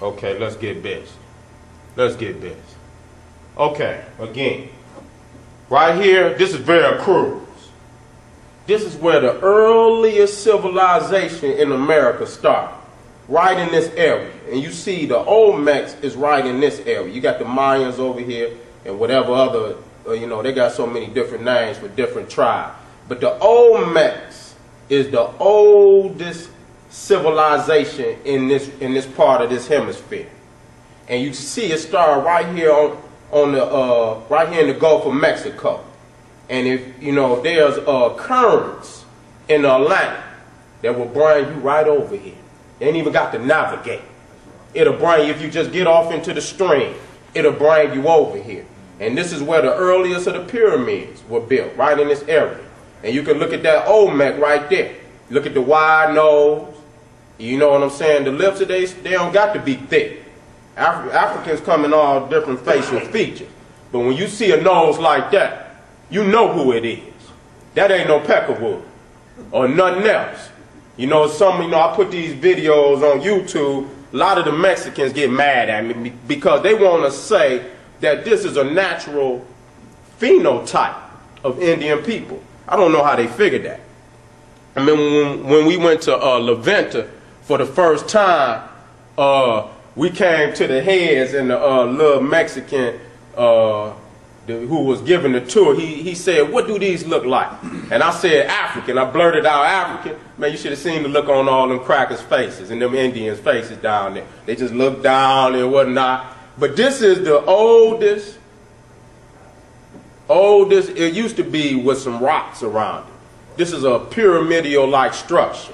Okay, let's get busy. Let's get busy. Okay, again. Right here, this is Veracruz. This is where the earliest civilization in America started. Right in this area. And you see the Olmecs is right in this area. You got the Mayans over here and whatever other, they got so many different names for different tribes. But the Olmecs is the oldest civilization in this part of this hemisphere. And you see it started right here right here in the Gulf of Mexico. And if there's currents in the Atlantic that will bring you right over here. They ain't even got to navigate. It'll bring you, if you just get off into the stream, it'll bring you over here. And this is where the earliest of the pyramids were built, right in this area. And you can look at that Olmec right there. Look at the wide nose. You know what I'm saying? The lips, they don't got to be thick. Africans come in all different facial features. But when you see a nose like that, you know who it is. That ain't no peckerwood or nothing else. I put these videos on YouTube. A lot of the Mexicans get mad at me because they want to say that this is a natural phenotype of Indian people. I don't know how they figured that. I mean, when we went to La Venta for the first time, we came to the heads, and the little Mexican who was giving the tour, he said, "What do these look like?" And I said, "African." I blurted out African. Man, you should have seen the look on all them crackers' faces and them Indians' faces down there. They just looked down and whatnot. But this is the oldest, it used to be with some rocks around it. This is a pyramidal-like structure.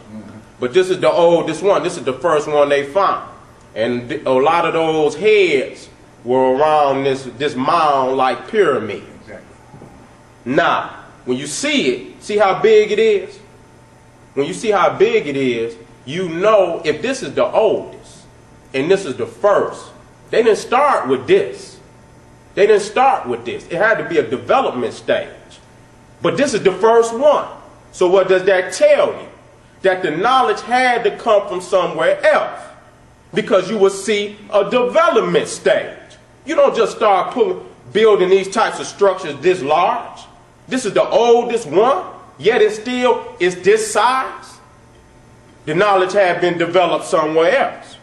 But this is the oldest one. This is the first one they found. And a lot of those heads were around this mound-like pyramid. Exactly. Now, when you see it, see how big it is? When you see how big it is, you know if this is the oldest and this is the first. They didn't start with this. They didn't start with this. It had to be a development stage. But this is the first one. So what does that tell you? That the knowledge had to come from somewhere else. Because you will see a development stage. You don't just start building these types of structures this large. This is the oldest one, yet it still is this size. The knowledge had been developed somewhere else.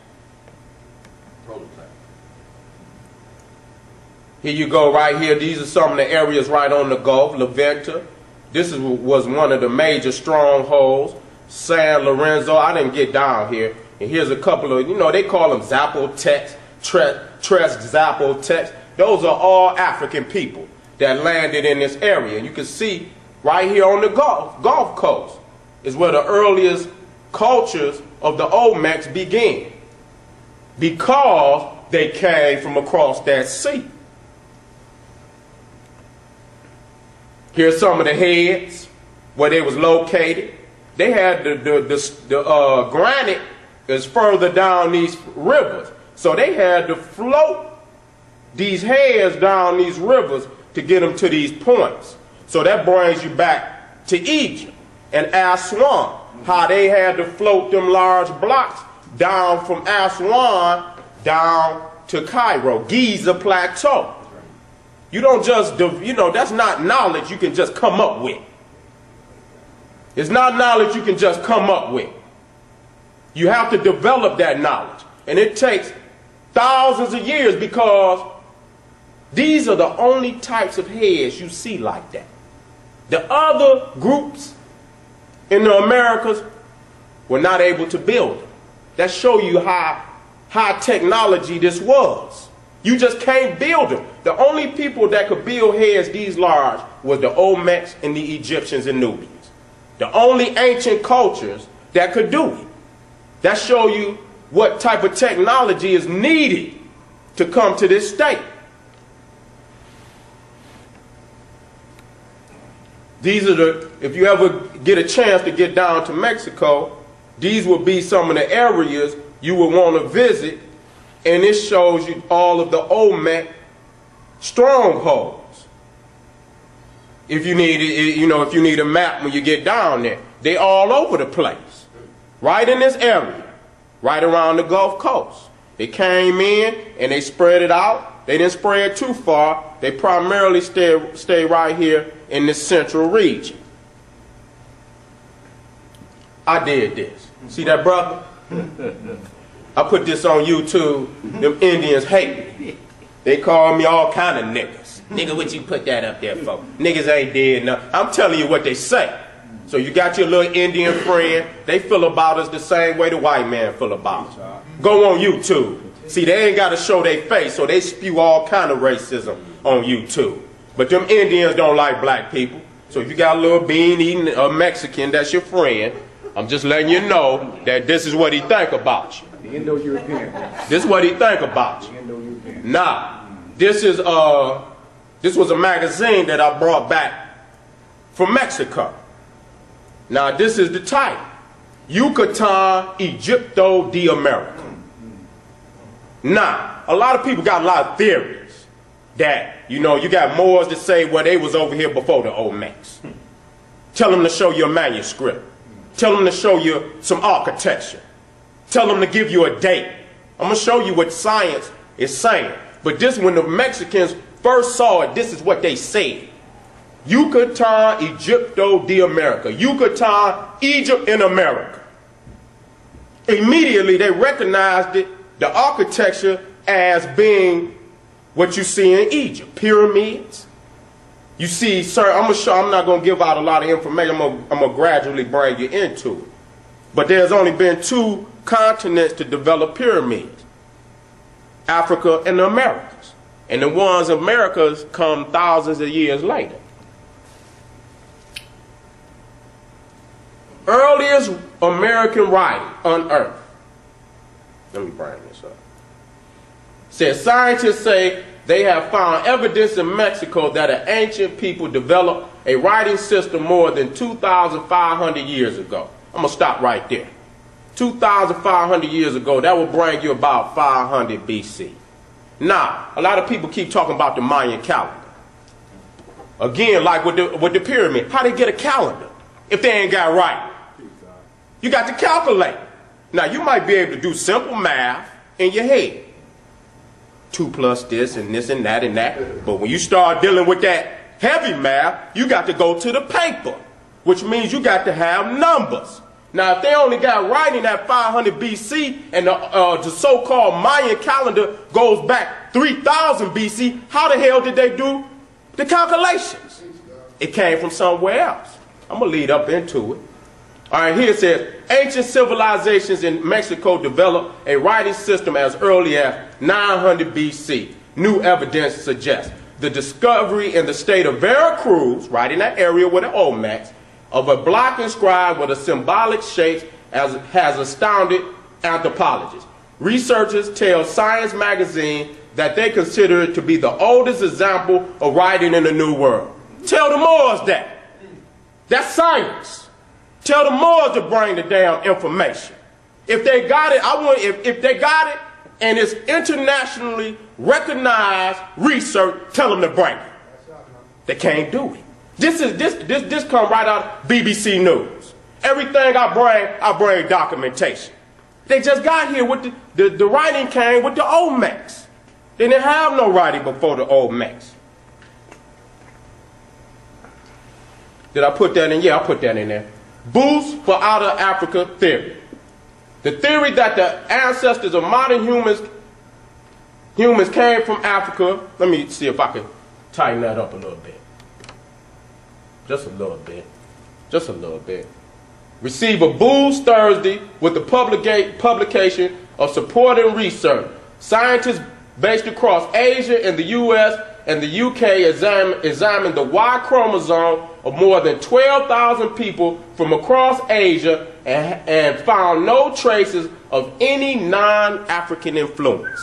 Here you go right here. These are some of the areas right on the Gulf. La Venta. This was one of the major strongholds. San Lorenzo. I didn't get down here. And here's a couple of, they call them Zapotecs, Tres Zapotecs. Those are all African people that landed in this area. And you can see right here on the Gulf Coast is where the earliest cultures of the Olmecs began. Because they came from across that sea. Here's some of the heads where they was located. They had the granite is further down these rivers. So they had to float these heads down these rivers to get them to these points. So that brings you back to Egypt and Aswan, how they had to float them large blocks down from Aswan down to Cairo, Giza Plateau. You don't just, that's not knowledge you can just come up with. It's not knowledge you can just come up with. You have to develop that knowledge. And it takes thousands of years because these are the only types of heads you see like that. The other groups in the Americas were not able to build them. That shows you how high technology this was. You just can't build them. The only people that could build heads these large was the Olmecs and the Egyptians and Nubians. The only ancient cultures that could do it. That shows you what type of technology is needed to come to this state. These are if you ever get a chance to get down to Mexico, these will be some of the areas you will want to visit. And it shows you all of the Olmec strongholds. If you need, if you need a map when you get down there, they all over the place. Right in this area, right around the Gulf Coast. They came in and they spread it out. They didn't spread too far. They primarily stay right here in this central region. I did this. See that, brother? I put this on YouTube. Them Indians hate me. They call me all kind of niggas. Nigga, what you put that up there for? Niggas ain't dead enough. I'm telling you what they say. So you got your little Indian friend. They feel about us the same way the white man feel about us. Go on YouTube. See, they ain't got to show their face, so they spew all kind of racism on YouTube. But them Indians don't like black people. So if you got a little bean eating a Mexican that's your friend, I'm just letting you know that this is what he think about you. Indo-European. This is what he think about you. Now, this was a magazine that I brought back from Mexico. Now, this is the title. Yucatan, Egipto de America. Now, a lot of people got a lot of theories that, you know, you got Moors that say, well, they was over here before the Olmecs. Tell them to show you a manuscript. Tell them to show you some architecture. Tell them to give you a date. I'm going to show you what science is saying. But this, when the Mexicans first saw it, this is what they said. Yucatan, Egipto de America. Yucatan, Egypt in America. Immediately they recognized it, the architecture, as being what you see in Egypt. Pyramids. You see, sir, I'm not going to give out a lot of information. I'm going to gradually bring you into it. But there's only been 2 continents to develop pyramids. Africa and the Americas. And the ones in Americas come thousands of years later. Earliest American writing unearthed. Let me bring this up. Says scientists say they have found evidence in Mexico that an ancient people developed a writing system more than 2,500 years ago. I'm going to stop right there. 2,500 years ago, that will bring you about 500 BC. Now, a lot of people keep talking about the Mayan calendar. Again, like with the pyramid, how they get a calendar if they ain't got writing? You got to calculate. Now, you might be able to do simple math in your head. 2 plus this and this and that and that. But when you start dealing with that heavy math, you got to go to the paper, which means you got to have numbers. Now, if they only got writing at 500 BC and the so-called Mayan calendar goes back 3000 BC, how the hell did they do the calculations? It came from somewhere else. I'm going to lead up into it. All right, here it says, ancient civilizations in Mexico developed a writing system as early as 900 BC. New evidence suggests the discovery in the state of Veracruz, right in that area with the Olmecs, of a block inscribed with a symbolic shape has astounded anthropologists. Researchers tell Science magazine that they consider it to be the oldest example of writing in the New World. Tell the Moors that. That's science. Tell the Moors to bring the damn information. If they got it, if they got it and it's internationally recognized research, tell them to bring it. They can't do it. This come right out of BBC News. Everything I bring documentation. They just got here with the writing came with the Olmecs. They didn't have no writing before the Olmecs. Did I put that in? Yeah, I put that in there. Boost for Outer Africa theory. The theory that the ancestors of modern humans came from Africa. Let me see if I can tighten that up a little bit. Just a little bit. Just a little bit. Receive a boost Thursday with the publication of supporting research. Scientists based across Asia and the U.S. and the U.K. examined the Y chromosome of more than 12,000 people from across Asia and found no traces of any non-African influence.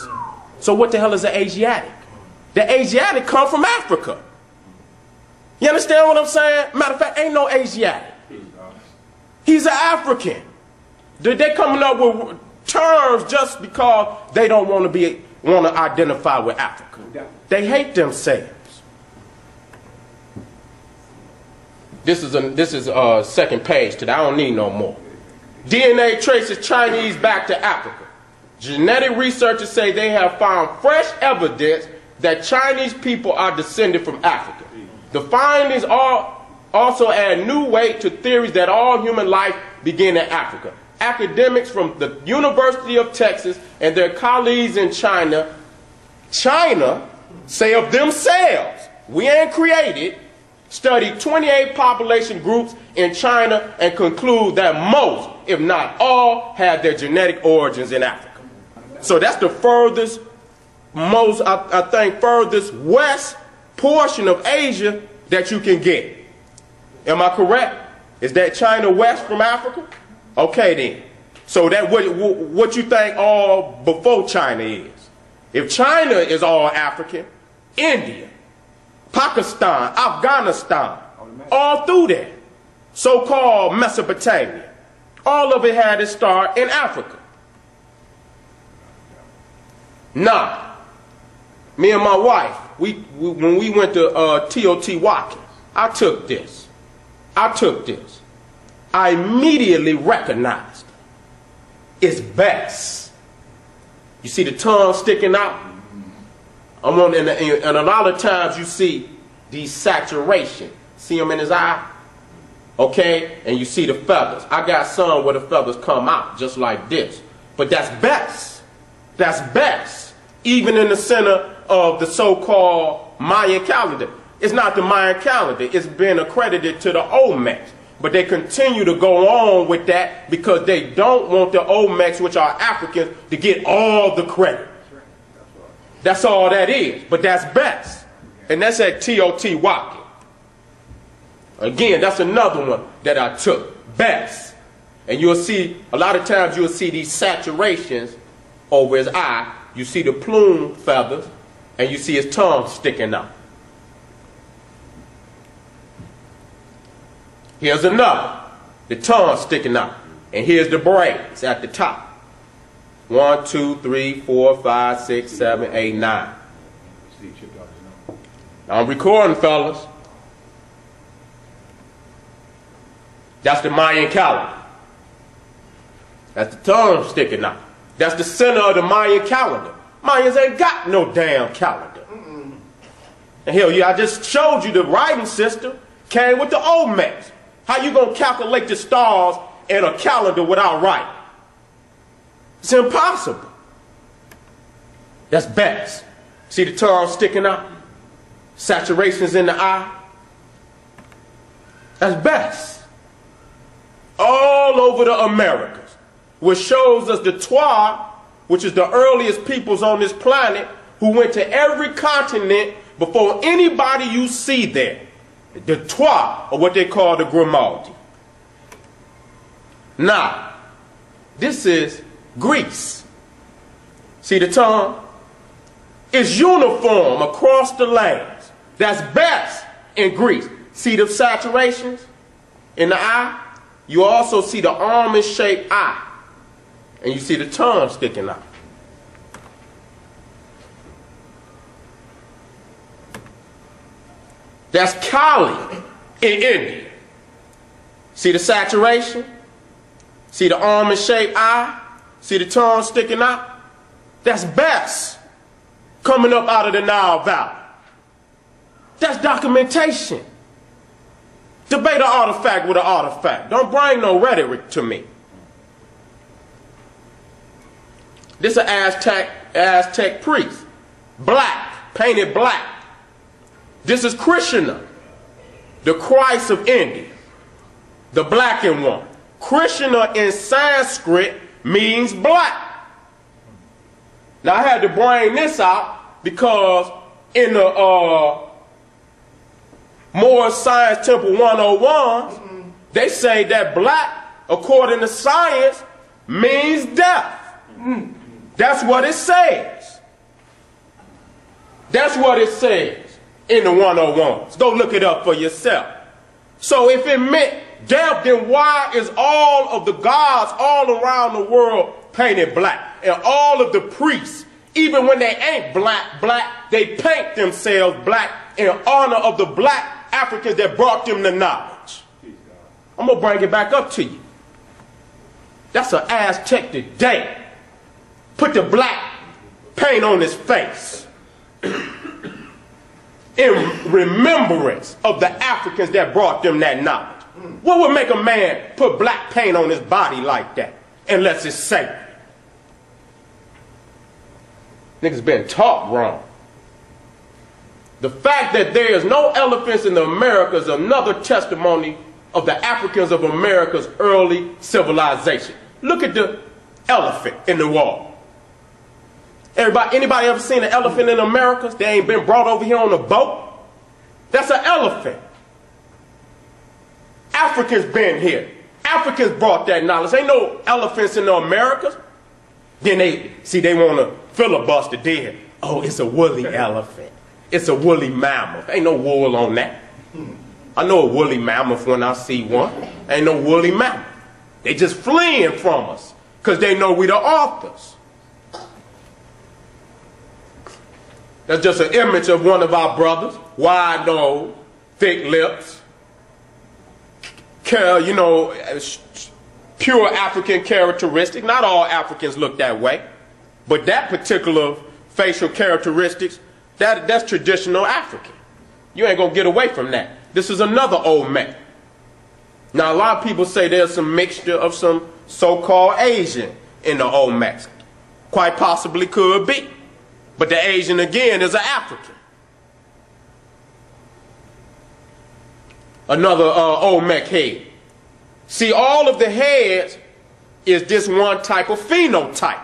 So what the hell is an Asiatic? The Asiatic come from Africa. You understand what I'm saying? Matter of fact, ain't no Asiatic. He's an African. They're coming up with terms just because they don't want to identify with Africa. They hate themselves. This is second page today. I don't need no more. DNA traces Chinese back to Africa. Genetic researchers say they have found fresh evidence that Chinese people are descended from Africa. The findings also add new weight to theories that all human life began in Africa. Academics from the University of Texas and their colleagues in China say of themselves, we ain't created, studied 28 population groups in China and conclude that most, if not all, have their genetic origins in Africa. So that's the furthest, most, I think, furthest west portion of Asia that you can get. Am I correct? Is that China west from Africa? Okay then. So that what you think all before China is? If China is all African, India, Pakistan, Afghanistan, all through there, so-called Mesopotamia, all of it had its start in Africa. Now, me and my wife, when we went to Teotihuacan, I took this. I immediately recognized it's Bess. You see the tongue sticking out? And a lot of times you see these saturation. See them in his eye? Okay? And you see the feathers. I got some where the feathers come out just like this. But that's Bess. That's Bess. Even in the center of the so-called Mayan calendar. It's not the Mayan calendar. It's been accredited to the Olmecs. But they continue to go on with that because they don't want the Olmecs, which are Africans, to get all the credit. That's all that is. But that's Bess. And that's at Teotihuacan. Again, that's another one that I took. Bess. And you'll see, a lot of times you'll see these saturations over his eye. You see the plume feathers, and you see his tongue sticking out. Here's another. The tongue sticking out. And here's the braids at the top. 1, 2, 3, 4, 5, 6, 7, 8, 9. I'm recording, fellas. That's the Mayan calendar. That's the tongue sticking out. That's the center of the Mayan calendar. Mayans ain't got no damn calendar. And hell yeah, I just showed you the writing system came with the Olmecs. How you gonna calculate the stars in a calendar without writing? It's impossible. That's Bess. See the tongue sticking out? Saturations in the eye? That's Bess. All over the Americas. Which shows us the Twa, which is the earliest peoples on this planet, who went to every continent before anybody you see there. The Twa, or what they call the Grimaldi. Now, this is Greece. See the tongue? It's uniform across the lands. That's Bess in Greece. See the saturations in the eye? You also see the almond-shaped eye. And you see the tongue sticking out. That's Kali in India. See the saturation? See the almond-shaped eye? See the tongue sticking out? That's Bess coming up out of the Nile Valley. That's documentation. Debate an artifact with an artifact. Don't bring no rhetoric to me. This is an Aztec priest. Black, painted black. This is Krishna, the Christ of India, the blackened one. Krishna in Sanskrit means black. Now I had to bring this out because in the Moore Science Temple 101, they say that black, according to science, means death. That's what it says. That's what it says in the 101s. Go look it up for yourself. So if it meant death, then why is all of the gods all around the world painted black? And all of the priests, even when they ain't black, they paint themselves black in honor of the black Africans that brought them the knowledge. I'm going to bring it back up to you. That's an Aztec today. put the black paint on his face in remembrance of the Africans that brought them that knowledge? What would make a man put black paint on his body like that unless it's safe? Niggas been taught wrong. The fact that there is no elephants in the Americas is another testimony of the Africans of America's early civilization. Look at the elephant in the wall. Anybody ever seen an elephant in the Americas? They ain't been brought over here on a boat. That's an elephant. Africans been here. Africans brought that knowledge. Ain't no elephants in the Americas. Then they want to filibuster there. Oh, it's a woolly elephant. It's a woolly mammoth. Ain't no wool on that. I know a woolly mammoth when I see one. Ain't no woolly mammoth. They just fleeing from us because they know we the authors. That's just an image of one of our brothers. Wide nose, thick lips. You know, pure African characteristic. Not all Africans look that way. But that particular facial characteristics, that's traditional African. You ain't going to get away from that. This is another Olmec. Now, a lot of people say there's some mixture of some so-called Asian in the Olmecs. Quite possibly could be. But the Asian, again, is an African. Another Olmec head. See, all of the heads is this one type of phenotype.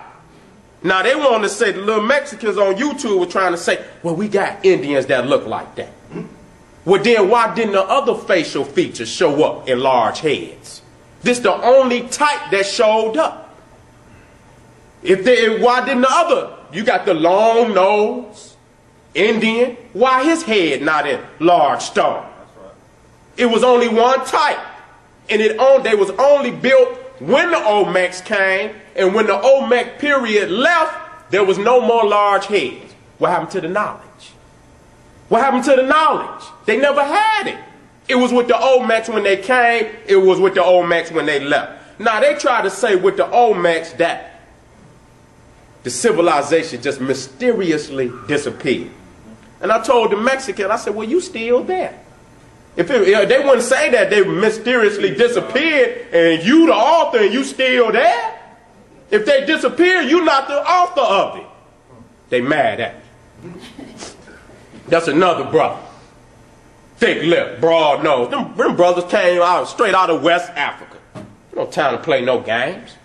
Now, they want to say, the little Mexicans on YouTube were trying to say, well, we got Indians that look like that. Well, then why didn't the other facial features show up in large heads? This the only type that showed up. Why didn't the other? You got the long nose, Indian. Why his head not in large stone? It was only one type. And they was only built when the Olmecs came, and when the Olmec period left, there was no more large heads. What happened to the knowledge? What happened to the knowledge? They never had it. It was with the Olmecs when they came, it was with the Olmecs when they left. Now they try to say with the Olmecs that the civilization just mysteriously disappeared. And I told the Mexican, I said, well, you still there. If they wouldn't say that they mysteriously disappeared and you the author and you still there. If they disappear, you not the author of it. They mad at me. That's another brother. Thick lip, broad nose. Them brothers came out straight out of West Africa. No time to play no games.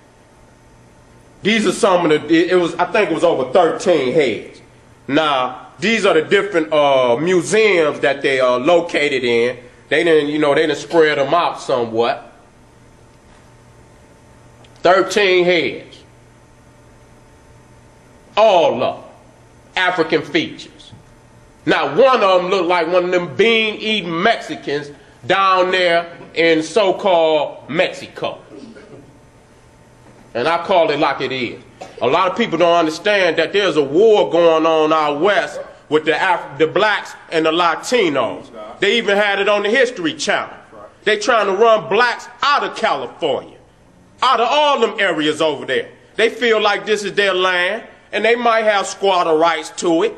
These are some of the, I think it was over 13 heads. Now, these are the different museums that they are located in. They didn't spread them out somewhat. 13 heads. All of them. African features. Now, one of them looked like one of them bean-eating Mexicans down there in so-called Mexico. And I call it like it is. A lot of people don't understand that there's a war going on out west with the blacks and the Latinos. They even had it on the History Channel. They trying to run blacks out of California, out of all them areas over there. They feel like this is their land, and they might have squatter rights to it,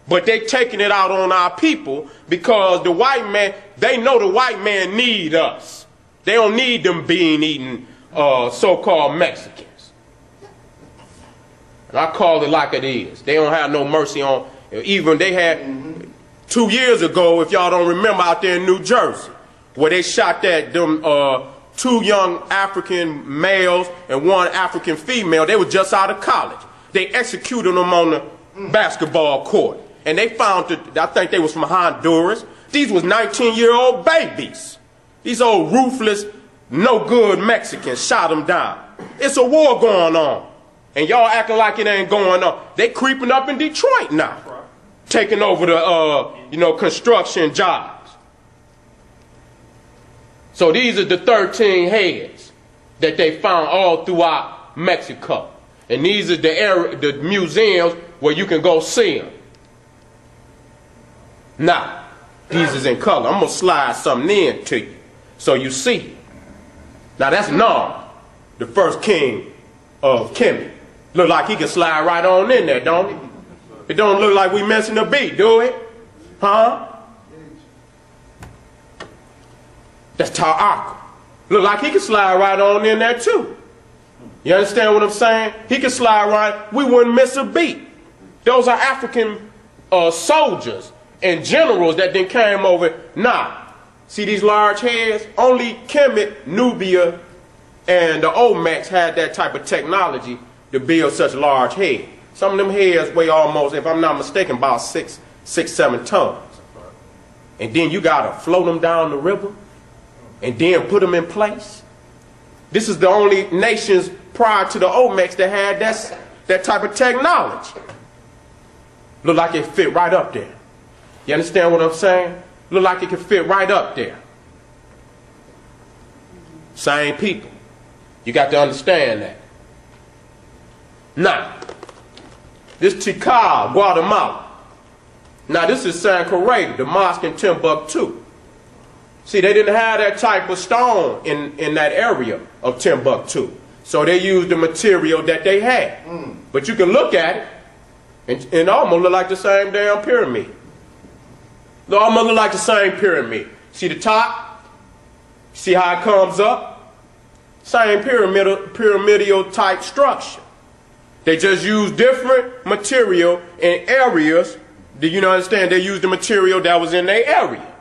but they taking it out on our people because the white man, they know the white man need us. They don't need them bean-eating so-called Mexicans. And I call it like it is. They don't have no mercy on, even they had 2 years ago, if y'all don't remember, out there in New Jersey, where they shot them 2 young African males and 1 African female. They were just out of college. They executed them on the basketball court. And they found that, I think they was from Honduras. These was 19-year-old babies. These old ruthless, no good Mexicans shot them down. It's a war going on. And y'all acting like it ain't going on. They creeping up in Detroit now. Taking over the, construction jobs. So these are the 13 heads that they found all throughout Mexico. And these are the museums where you can go see them. Now, these is in color. I'm going to slide something in to you so you see. Now, that's Nile, the first king of Kemet. Look like he can slide right on in there, don't it? It don't look like we missing the beat, do it? Huh? That's Ta'aka. Look like he can slide right on in there too. You understand what I'm saying? He can slide right. We wouldn't miss a beat. Those are African soldiers and generals that then came over. Nah. See these large heads? Only Kemet, Nubia, and the Olmecs had that type of technology to build such large heads. Some of them heads weigh almost, if I'm not mistaken, about 7 tons. And then you got to float them down the river and then put them in place. This is the only nations prior to the Olmecs that had that type of technology. Look like it fit right up there. You understand what I'm saying? Look like it can fit right up there. Same people. You got to understand that. Now, this Tikal, Guatemala. Now, this is San Correa, the mosque in Timbuktu. See, they didn't have that type of stone in that area of Timbuktu. So they used the material that they had. But you can look at it, and it almost look like the same damn pyramid. It almost look like the same pyramid. See the top? See how it comes up? Same pyramidal type structure. They just use different material in areas. Do you understand? They used the material that was in their area.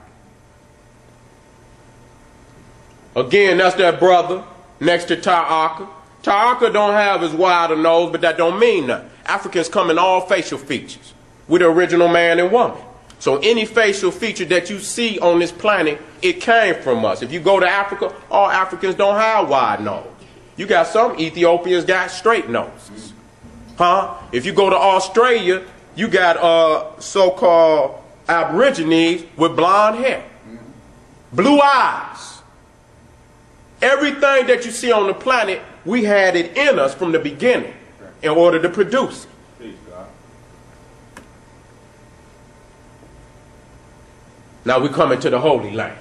Again, that's that brother next to Ta'aka. Ta'aka don't have as wide a nose, but that don't mean nothing. Africans come in all facial features. We're the original man and woman. So any facial feature that you see on this planet, it came from us. If you go to Africa, all Africans don't have wide nose. You got some Ethiopians got straight noses. Huh? If you go to Australia, you got so-called Aborigines with blonde hair. Blue eyes. Everything that you see on the planet, we had it in us from the beginning in order to produce it. Now we come into the Holy Land.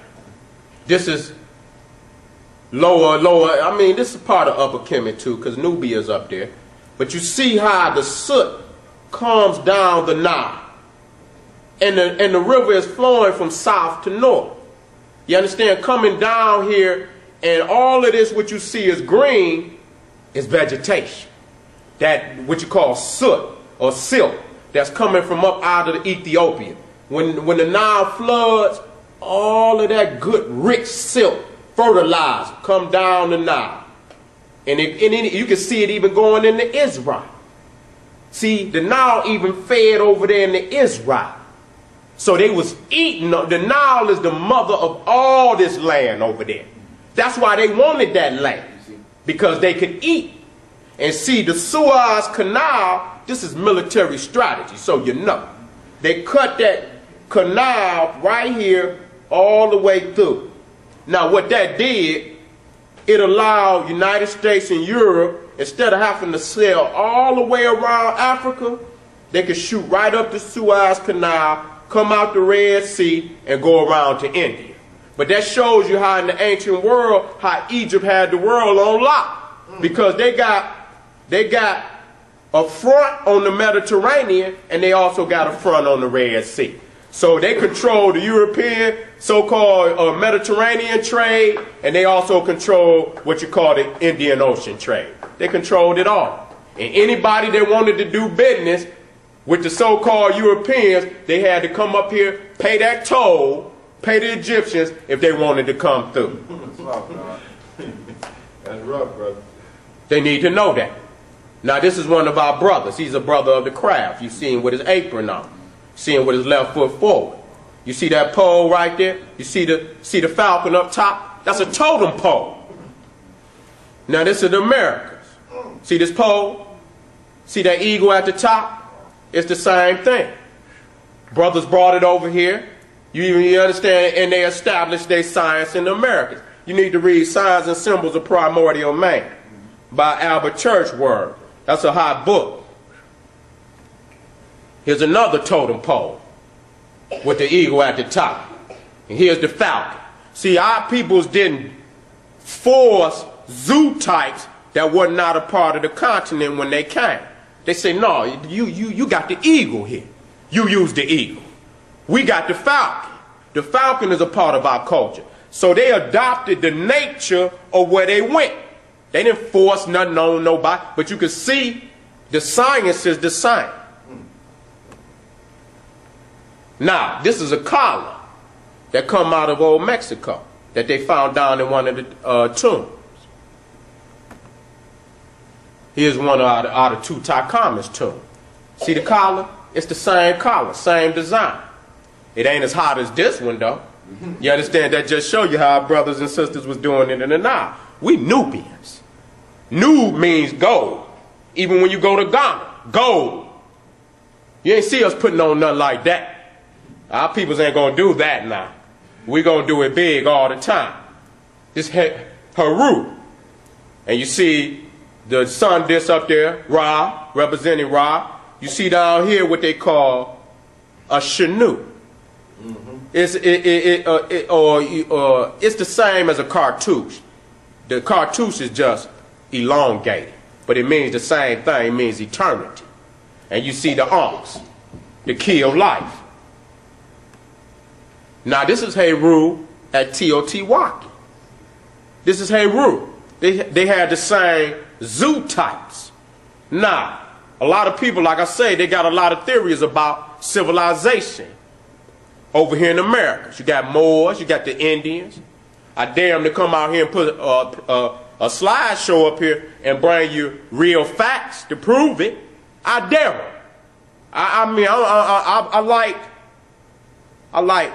This is lower, I mean, this is part of Upper Kemet too, because Nubia is up there. But you see how the soot comes down the Nile. And the river is flowing from south to north. You understand? Coming down here, and all of this, what you see is green, is vegetation. That, what you call soot or silt, that's coming from up out of the Ethiopia. When the Nile floods, all of that good, rich silt, fertilizer, come down the Nile. And you can see it even going into Israel. See, the Nile even fed over there into Israel. So they was eating. The Nile is the mother of all this land over there. That's why they wanted that land, because they could eat. And see, the Suez Canal, this is military strategy, so you know. They cut that canal right here all the way through. Now what that did, it allowed United States and Europe, instead of having to sail all the way around Africa, they could shoot right up the Suez Canal, come out the Red Sea, and go around to India. But that shows you how in the ancient world, how Egypt had the world on lock. Because they got a front on the Mediterranean, and they also got a front on the Red Sea. So they control the European so-called Mediterranean trade, and they also control what you call the Indian Ocean trade. They controlled it all. And anybody that wanted to do business with the so-called Europeans, they had to come up here, pay that toll, pay the Egyptians if they wanted to come through. That's rough, brother. They need to know that. Now this is one of our brothers. He's a brother of the craft. You see him with his apron on. See him with his left foot forward. You see that pole right there? You see the falcon up top? That's a totem pole. Now this is the Americas. See this pole? See that eagle at the top? It's the same thing. Brothers brought it over here. You understand? And they established their science in the Americas. You need to read Signs and Symbols of Primordial Man by Albert Churchward. That's a hot book. Here's another totem pole with the eagle at the top. And here's the falcon. See, our peoples didn't force zoo types that was not a part of the continent when they came. They say, no, you got the eagle here. You use the eagle. We got the falcon. The falcon is a part of our culture. So they adopted the nature of where they went. They didn't force nothing on nobody, but you can see the science is the same. Now, this is a collar that come out of old Mexico that they found down in one of the tombs. Here's one out of Tutankhamun's tomb. See the collar? It's the same collar, same design. It ain't as hot as this one, though. You understand? That just show you how our brothers and sisters was doing it in the Nile. We Nubians. Nub means gold. Even when you go to Ghana, gold. You ain't see us putting on nothing like that. Our peoples ain't gonna do that now. We gonna do it big all the time. This Haru. And you see the sun disk up there, Ra, representing Ra. You see down here what they call a Shanu. It's the same as a cartouche. The cartouche is just elongated, but it means the same thing. It means eternity. And you see the ox, the key of life. Now this is Heru at Teotihuacan. This is Heru. They had the same zoo types. Now, a lot of people, like I say, they got a lot of theories about civilization over here in America. You got Moors, you got the Indians. I dare them to come out here and put a slideshow up here and bring you real facts to prove it. I dare them. I like,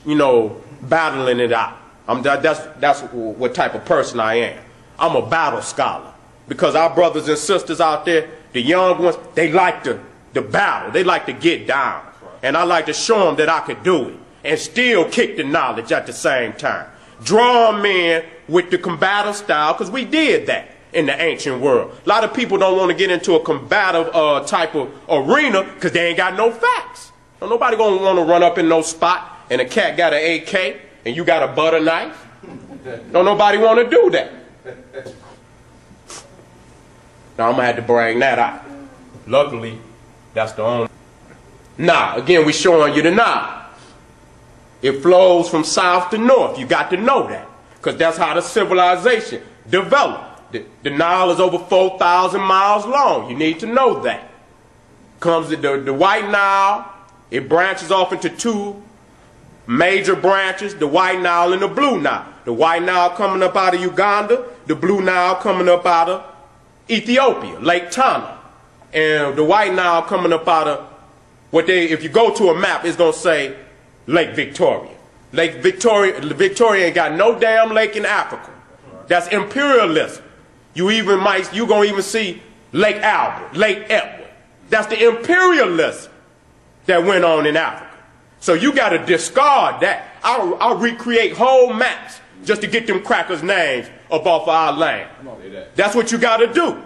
you know, battling it out. That's what type of person I am. I'm a battle scholar. Because our brothers and sisters out there, the young ones, they like the battle. They like to get down. And I like to show them that I could do it and still kick the knowledge at the same time. Draw them in with the combative style, because we did that in the ancient world. A lot of people don't want to get into a combative type of arena because they ain't got no facts. So nobody going to want to run up in no spot and a cat got an AK and you got a butter knife. Don't nobody want to do that. Now I'm going to have to bring that out. Luckily, that's the only. Now, again, we're showing you the Nile. It flows from south to north. You got to know that, because that's how the civilization developed. The Nile is over 4,000 miles long. You need to know that. Comes the White Nile. It branches off into two major branches, the White Nile and the Blue Nile. The White Nile coming up out of Uganda, the Blue Nile coming up out of Ethiopia, Lake Tana. And the White Nile coming up out of if you go to a map, it's going to say Lake Victoria. Lake Victoria ain't got no damn lake in Africa. That's imperialism. You going to even see Lake Albert, Lake Edward. That's the imperialism that went on in Africa. So you got to discard that. I'll recreate whole maps just to get them crackers' names up off our land. That's what you got to do.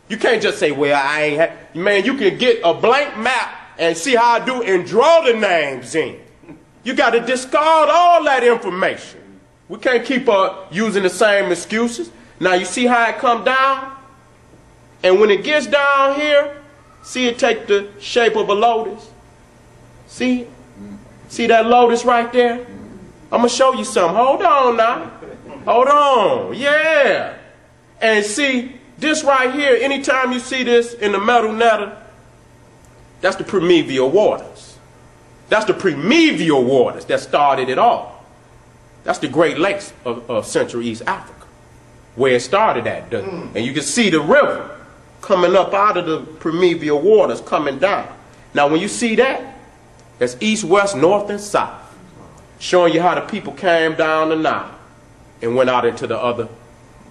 You can't just say, well, I ain't had. Man, you can get a blank map and see how I do and draw the names in. You got to discard all that information. We can't keep using the same excuses. Now you see how it come down? And when it gets down here, see it take the shape of a lotus? See? See that lotus right there? I'm going to show you something. Hold on now. Hold on. Yeah. And see, this right here, anytime you see this in the metal netter, that's the primeval waters. That's the primeval waters that started it all. That's the Great Lakes of Central East Africa, where it started at. And you can see the river coming up out of the primeval waters coming down. Now when you see that, that's east, west, north, and south, showing you how the people came down the Nile and went out into the other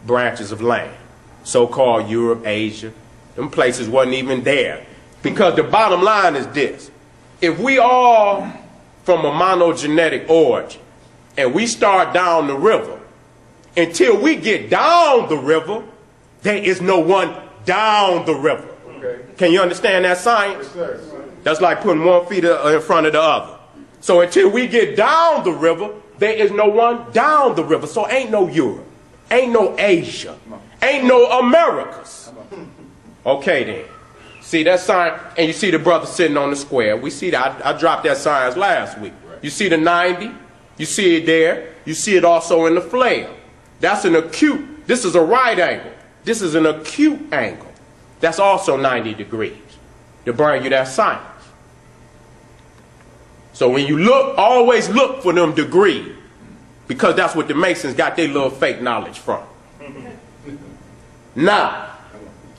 branches of land, so-called Europe, Asia. Them places wasn't even there. Because the bottom line is this. If we all from a monogenetic origin and we start down the river, until we get down the river, there is no one down the river. Okay. Can you understand that science? Yes, that's like putting one feet in front of the other. So until we get down the river, there is no one down the river. So ain't no Europe, ain't no Asia, Ain't no Americas. Okay then. See that sign, and you see the brother sitting on the square. We see that. I dropped that sign last week. You see the 90. You see it there. You see it also in the flare. That's an acute. This is a right angle. This is an acute angle. That's also 90 degrees to bring you that sinus. So when you look, always look for them degrees, because that's what the Masons got their little fake knowledge from. Now,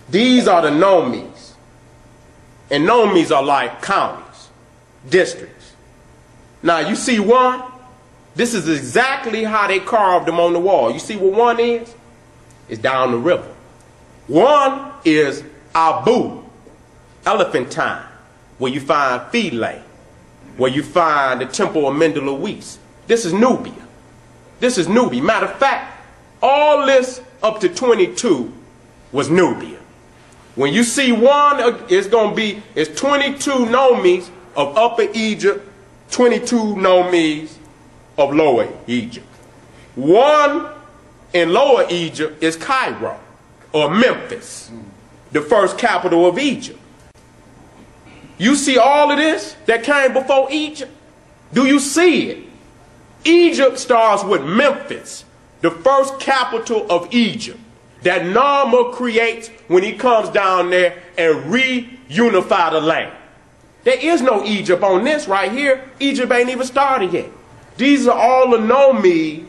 these are the nomes. And nomes are like counties, districts. Now, you see one? This is exactly how they carved them on the wall. You see what one is? It's down the river. One is Abu, Elephantine, where you find Philae, where you find the temple of Mendeleewis. This is Nubia. This is Nubia. Matter of fact, all this up to 22 was Nubia. When you see one, it's going to be, it's 22 nomes of Upper Egypt, 22 nomes of Lower Egypt. One in Lower Egypt is Cairo, or Memphis, the first capital of Egypt. You see all of this that came before Egypt? Do you see it? Egypt starts with Memphis, the first capital of Egypt, that Nama creates when he comes down there and reunify the land. There is no Egypt on this right here. Egypt ain't even started yet. These are all the nomes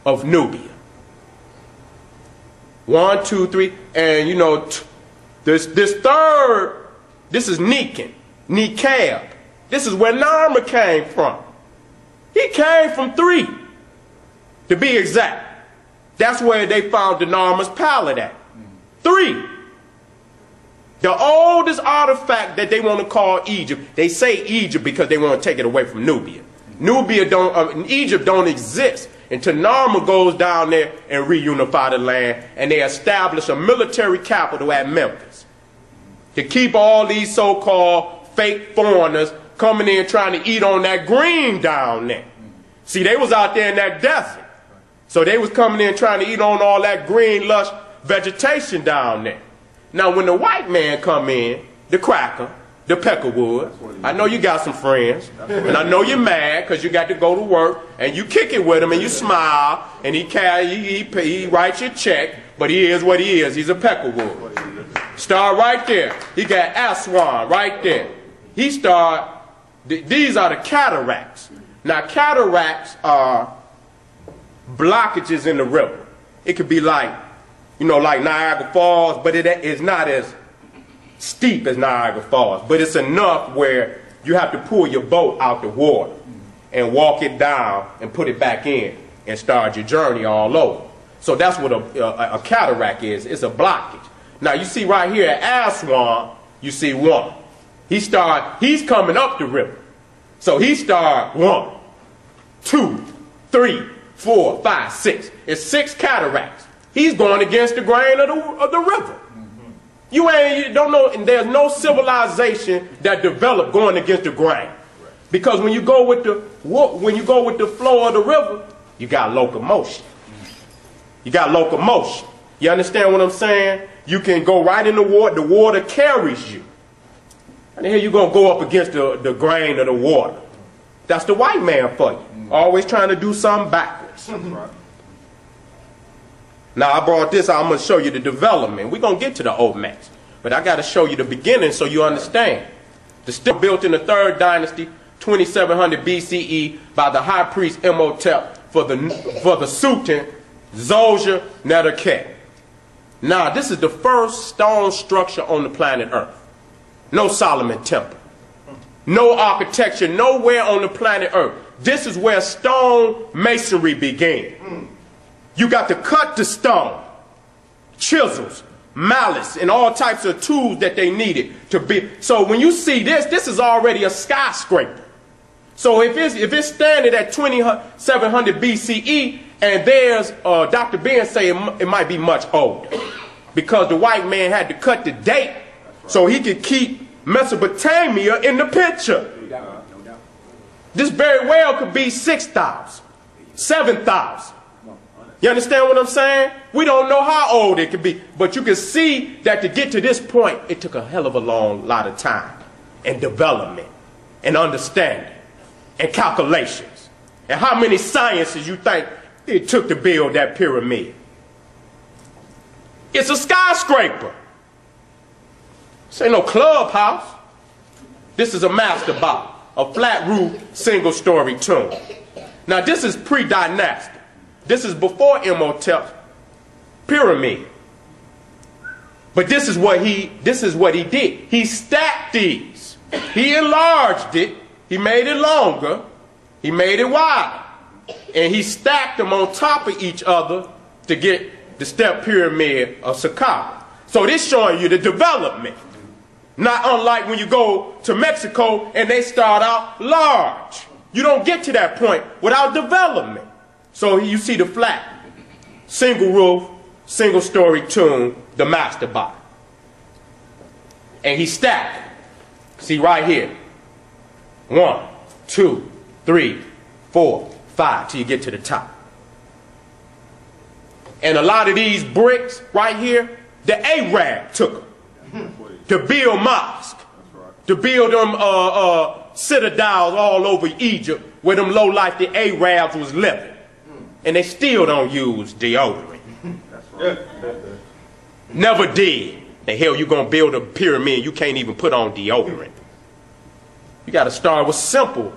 of Nubia. 1, 2, 3, and you know, this third, this is Nikan, Nekab. This is where Narmer came from. He came from 3, to be exact. That's where they found the Narmer's palette at. 3. The oldest artifact that they want to call Egypt, they say Egypt because they want to take it away from Nubia. Egypt don't exist until Narmer goes down there and reunify the land, and they establish a military capital at Memphis to keep all these so-called fake foreigners coming in trying to eat on that green down there. See, they was out there in that desert, so they was coming in trying to eat on all that green, lush vegetation down there. Now, when the white man come in, the cracker, the peckerwood, I know you got some friends, and I know you're mad because you got to go to work, and you kick it with him, and you smile, and he writes your check, but he is what he is. He's a peckerwood. Start right there. He got Aswan right there. These are the cataracts. Now, cataracts are blockages in the river. It could be like, you know, like Niagara Falls, but it is not as steep as Niagara Falls. But it's enough where you have to pull your boat out the water and walk it down and put it back in and start your journey all over. So that's what a cataract is. It's a blockage. Now you see right here at Aswan, you see one. He's coming up the river. So he start 1, 2, 3, 4, 5, 6. It's 6 cataracts. He's going against the grain of the river. You don't know, and there's no civilization that developed going against the grain. Because when you go with the flow of the river, you got locomotion. You got locomotion. You understand what I'm saying? You can go right in the water carries you. And here you're going to go up against the grain of the water. That's the white man for you. Always trying to do something backwards. Now I brought this out, I'm going to show you the development. We're going to get to the Olmecs, but I got to show you the beginning so you understand. The still built in the 3rd dynasty, 2700 BCE, by the high priest Imhotep for the Sultan Zoja Neterket. Now this is the first stone structure on the planet Earth. No Solomon Temple. No architecture nowhere on the planet Earth. This is where stone masonry began. You got to cut the stone, chisels, mallets, and all types of tools that they needed to be. So when you see this is already a skyscraper. So if it's standing at 2700 BCE, and there's Dr. Ben say it might be much older, because the white man had to cut the date so he could keep Mesopotamia in the picture. This very well could be 6,000, 7,000. You understand what I'm saying? We don't know how old it could be, but you can see that to get to this point, it took a hell of a lot of time and development and understanding and calculations. And how many sciences you think it took to build that pyramid? It's a skyscraper. This ain't no clubhouse. This is a mastaba, a flat roof, single story tomb. Now this is pre-dynastic. This is before Imhotep's pyramid. But this is what he did. He stacked these. He enlarged it. He made it longer. He made it wider. And he stacked them on top of each other to get the step pyramid of Saqqara. So this showing you the development. Not unlike when you go to Mexico and they start out large. You don't get to that point without development. So you see the flat, single roof, single story tomb, the mastaba. And he stacked. See right here. 1, 2, 3, 4, 5 till you get to the top. And a lot of these bricks right here, the Arab took them to build mosques, to build them citadels all over Egypt where them low-life the Arabs was living. And they still don't use deodorant. Never did. The hell you gonna build a pyramid, you can't even put on deodorant. You gotta start with simple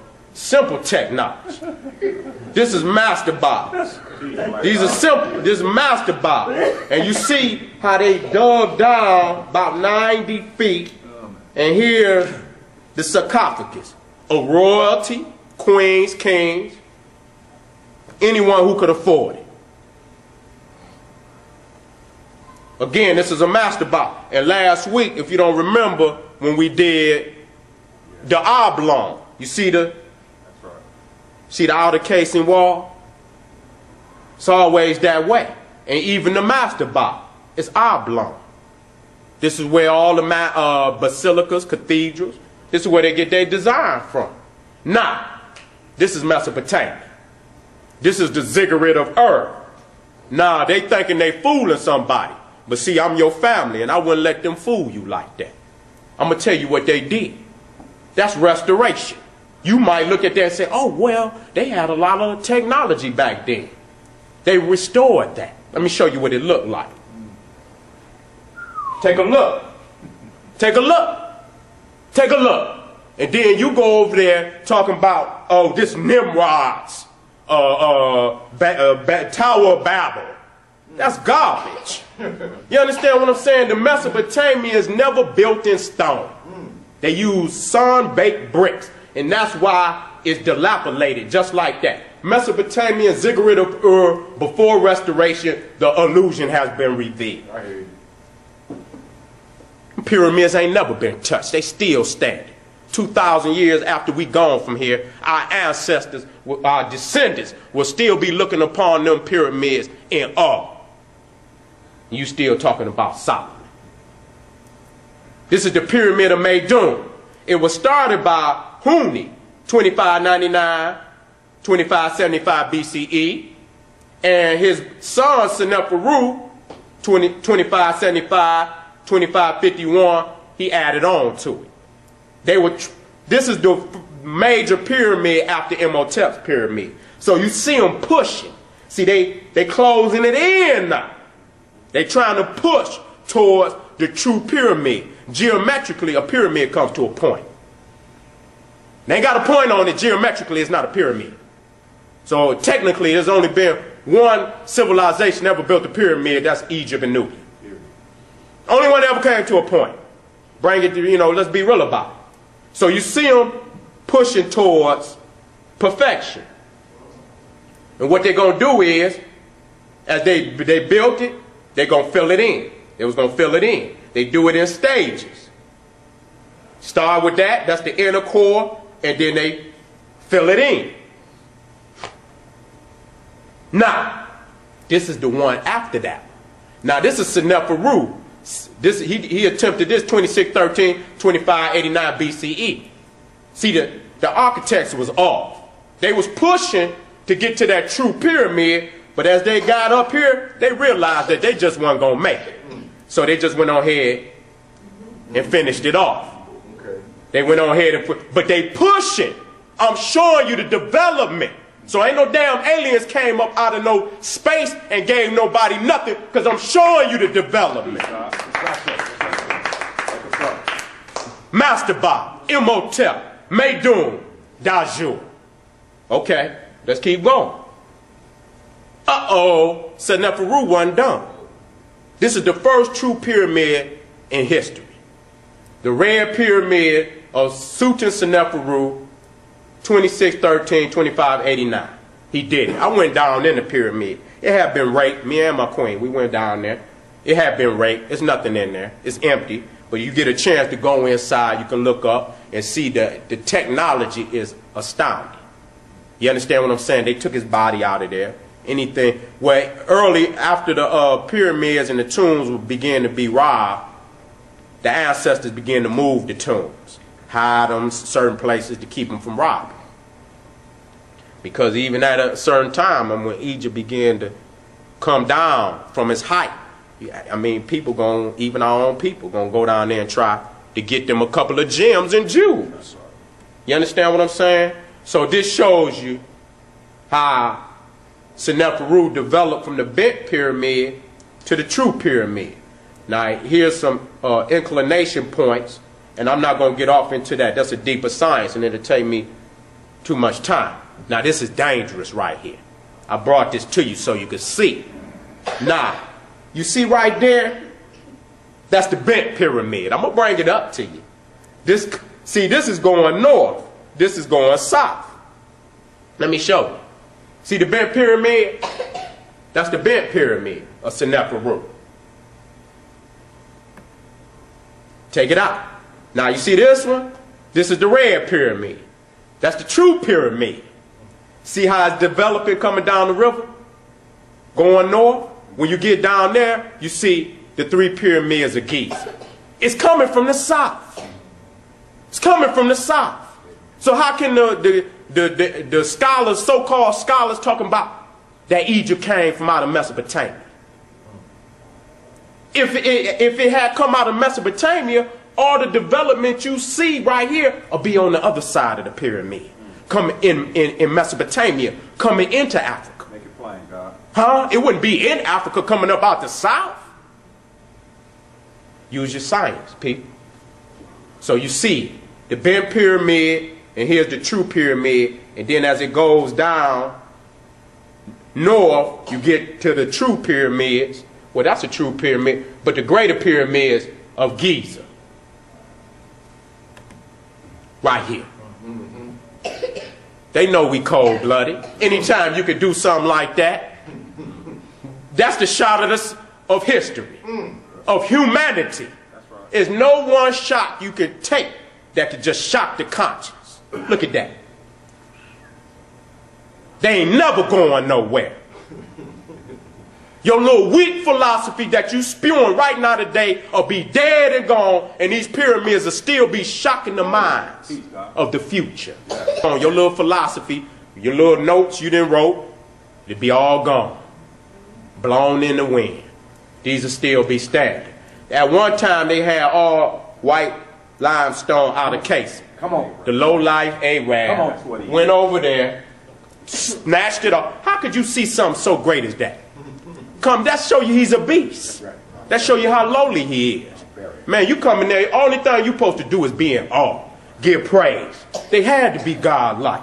technology. This is mastabas. These are simple, this is mastabas. And you see how they dug down about 90 feet. And here's the sarcophagus of royalty, queens, kings, anyone who could afford it. Again, this is a mastaba. And last week, if you don't remember, when we did the oblong, you see the outer casing wall? It's always that way. And even the mastaba is oblong. This is where all the basilicas, cathedrals, this is where they get their design from. Now, this is Mesopotamia. This is the ziggurat of Ur. Nah, they thinking they fooling somebody. But see, I'm your family, and I wouldn't let them fool you like that. I'm going to tell you what they did. That's restoration. You might look at that and say, oh, well, they had a lot of technology back then. They restored that. Let me show you what it looked like. Take a look. Take a look. Take a look. And then you go over there talking about, oh, this Nimrod's Tower of Babel. That's garbage. You understand what I'm saying? The Mesopotamians never built in stone. They used sun-baked bricks. And that's why it's dilapidated, just like that. Mesopotamian ziggurat of Ur, before restoration, the illusion has been revealed. Pyramids ain't never been touched. They still standing. 2,000 years after we gone from here, our ancestors, our descendants, will still be looking upon them pyramids in awe. You still talking about Solomon. This is the pyramid of Meidum. It was started by Huni, 2599, 2575 BCE, and his son Seneferu, 2575, 2551, he added on to it. This is the major pyramid after Imhotep's pyramid. So you see them pushing. See, they closing it in now. They trying to push towards the true pyramid. Geometrically, a pyramid comes to a point. They ain't got a point on it. Geometrically, it's not a pyramid. So technically, there's only been one civilization ever built a pyramid. That's Egypt and Nubia. Only one that ever came to a point. Bring it to, let's be real about it. So you see them pushing towards perfection. And what they're going to do is, as they built it, they're going to fill it in. They was going to fill it in. They do it in stages. Start with that. That's the inner core. And then they fill it in. Now, this is the one after that. Now, this is Seneferu. He attempted this 2613, 2589 BCE. See, the architecture was off. They was pushing to get to that true pyramid, But as they got up here, they realized that they just weren't going to make it. So they just went on ahead and finished it off. Okay. They went on ahead and but they pushing. I'm showing you the development. So ain't no damn aliens came up out of no space and gave nobody nothing, because I'm showing you the development. Master Bob, Imhotep, Meidum, Dajur. Okay, let's keep going. Uh-oh, Seneferu wasn't done. This is the first true pyramid in history. The red pyramid of Sutin-Seneferu, 2613, 2589. He did it. I went down in the pyramid. It had been raked. Me and my queen, we went down there. It had been raked. There's nothing in there. It's empty. But you get a chance to go inside. You can look up and see that the technology is astounding. You understand what I'm saying? They took his body out of there. Anything. Well, early after the pyramids and the tombs began to be robbed, the ancestors began to move the tombs, hide them certain places to keep them from robbing. Because even at a certain time, when Egypt began to come down from its height, I mean, people even our own people gonna go down there and try to get them a couple of gems and jewels. You understand what I'm saying? So this shows you how Seneferu developed from the bent pyramid to the true pyramid. Now, here's some inclination points, and I'm not going to get off into that. That's a deeper science, and it'll take me too much time. Now, this is dangerous right here. I brought this to you so you can see. Now, you see right there? That's the bent pyramid. I'm going to bring it up to you. This is going north. This is going south. Let me show you. See the bent pyramid? That's the bent pyramid of Seneferu. Take it out. Now you see this one? This is the red pyramid. That's the true pyramid. See how it's developing coming down the river? Going north? When you get down there, you see the three pyramids of Giza. It's coming from the south. It's coming from the south. So how can the scholars, so-called scholars, talking about that Egypt came from out of Mesopotamia? If it had come out of Mesopotamia, all the development you see right here will be on the other side of the pyramid, coming in Mesopotamia, coming into Africa. Make it plain, God. Huh? It wouldn't be in Africa coming up out the south. Use your science, people. So you see the bent pyramid, and here's the true pyramid, and then as it goes down north, you get to the true pyramids. Well, that's a true pyramid, but the greater pyramids of Giza. Right here. They know we cold-blooded. Anytime you can do something like that, that's the shot of history, of humanity. There's no one shot you can take that could just shock the conscience. Look at that. They ain't never going nowhere. Your little weak philosophy that you spewing right now today will be dead and gone, and these pyramids will still be shocking the minds of the future. Your little philosophy, your little notes you done wrote, it'll be all gone, blown in the wind. These will still be standing. At one time, they had all white limestone out of casing. Come on. The low-life Arab went over there, snatched it off. How could you see something so great as that? Come, that show you he's a beast. That show you how lowly he is. Man, you come in there, only thing you supposed to do is be in awe, give praise. They had to be God-like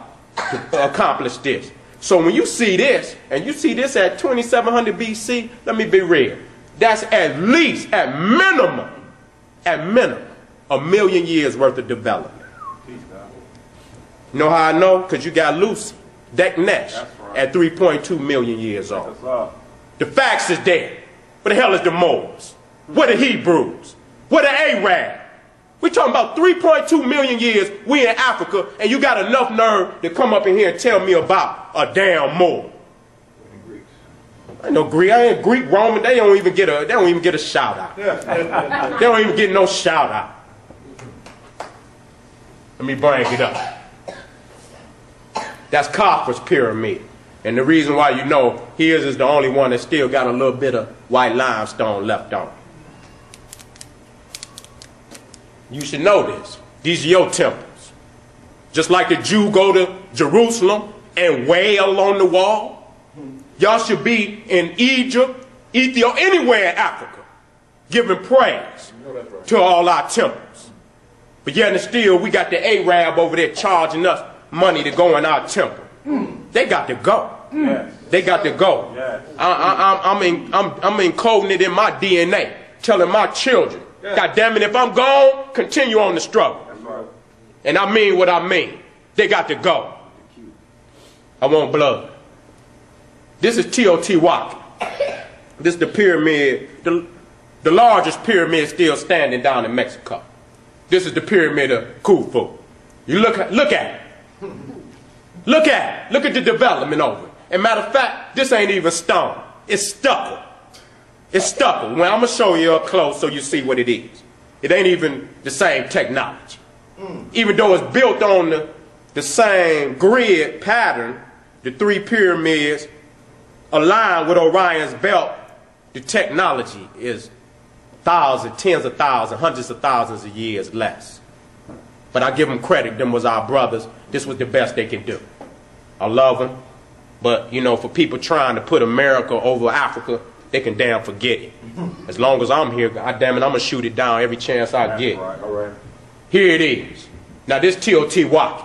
to accomplish this. So when you see this, and you see this at 2700 BC, let me be real. That's at least, at minimum, a million years worth of development. You know how I know? Because you got Lucy, Deknesh, at 3.2 million years old. The facts is there. Where the hell is the Moors? Where the Hebrews? Where the Arab? We talking about 3.2 million years, we in Africa, and you got enough nerve to come up in here and tell me about a damn Moor. I ain't no Greek. I ain't Greek, Roman. They don't even get a shout out. They don't even get no shout out. Let me bring it up. That's Khafre's pyramid. And the reason why you know his is the only one that still got a little bit of white limestone left on it. You should know this. These are your temples. Just like the Jew go to Jerusalem and wail on the wall, y'all should be in Egypt, Ethiopia, anywhere in Africa, giving praise to all our temples. But yet and still, we got the Arab over there charging us money to go in our temple. They got to go. Yes. They got to go. Yes. I'm encoding it in my DNA, telling my children, yes. God damn it, if I'm gone, continue on the struggle. That's right. And I mean what I mean. They got to go. I want blood. This is Teotihuacan. This is the pyramid, the largest pyramid still standing down in Mexico. This is the pyramid of Khufu. You look at it. Look at it. Look at the development over it. And matter of fact, this ain't even stone. It's stucco. It's stucco. Well, I'm going to show you up close so you see what it is. It ain't even the same technology. Even though it's built on the same grid pattern, the three pyramids aligned with Orion's belt, the technology is thousands, tens of thousands, hundreds of thousands of years less. But I give them credit. Them was our brothers. This was the best they could do. I love them. But, you know, for people trying to put America over Africa, they can damn forget it. As long as I'm here, God damn it, I'm going to shoot it down every chance I get. All right. Here it is. Now, this Teotihuacan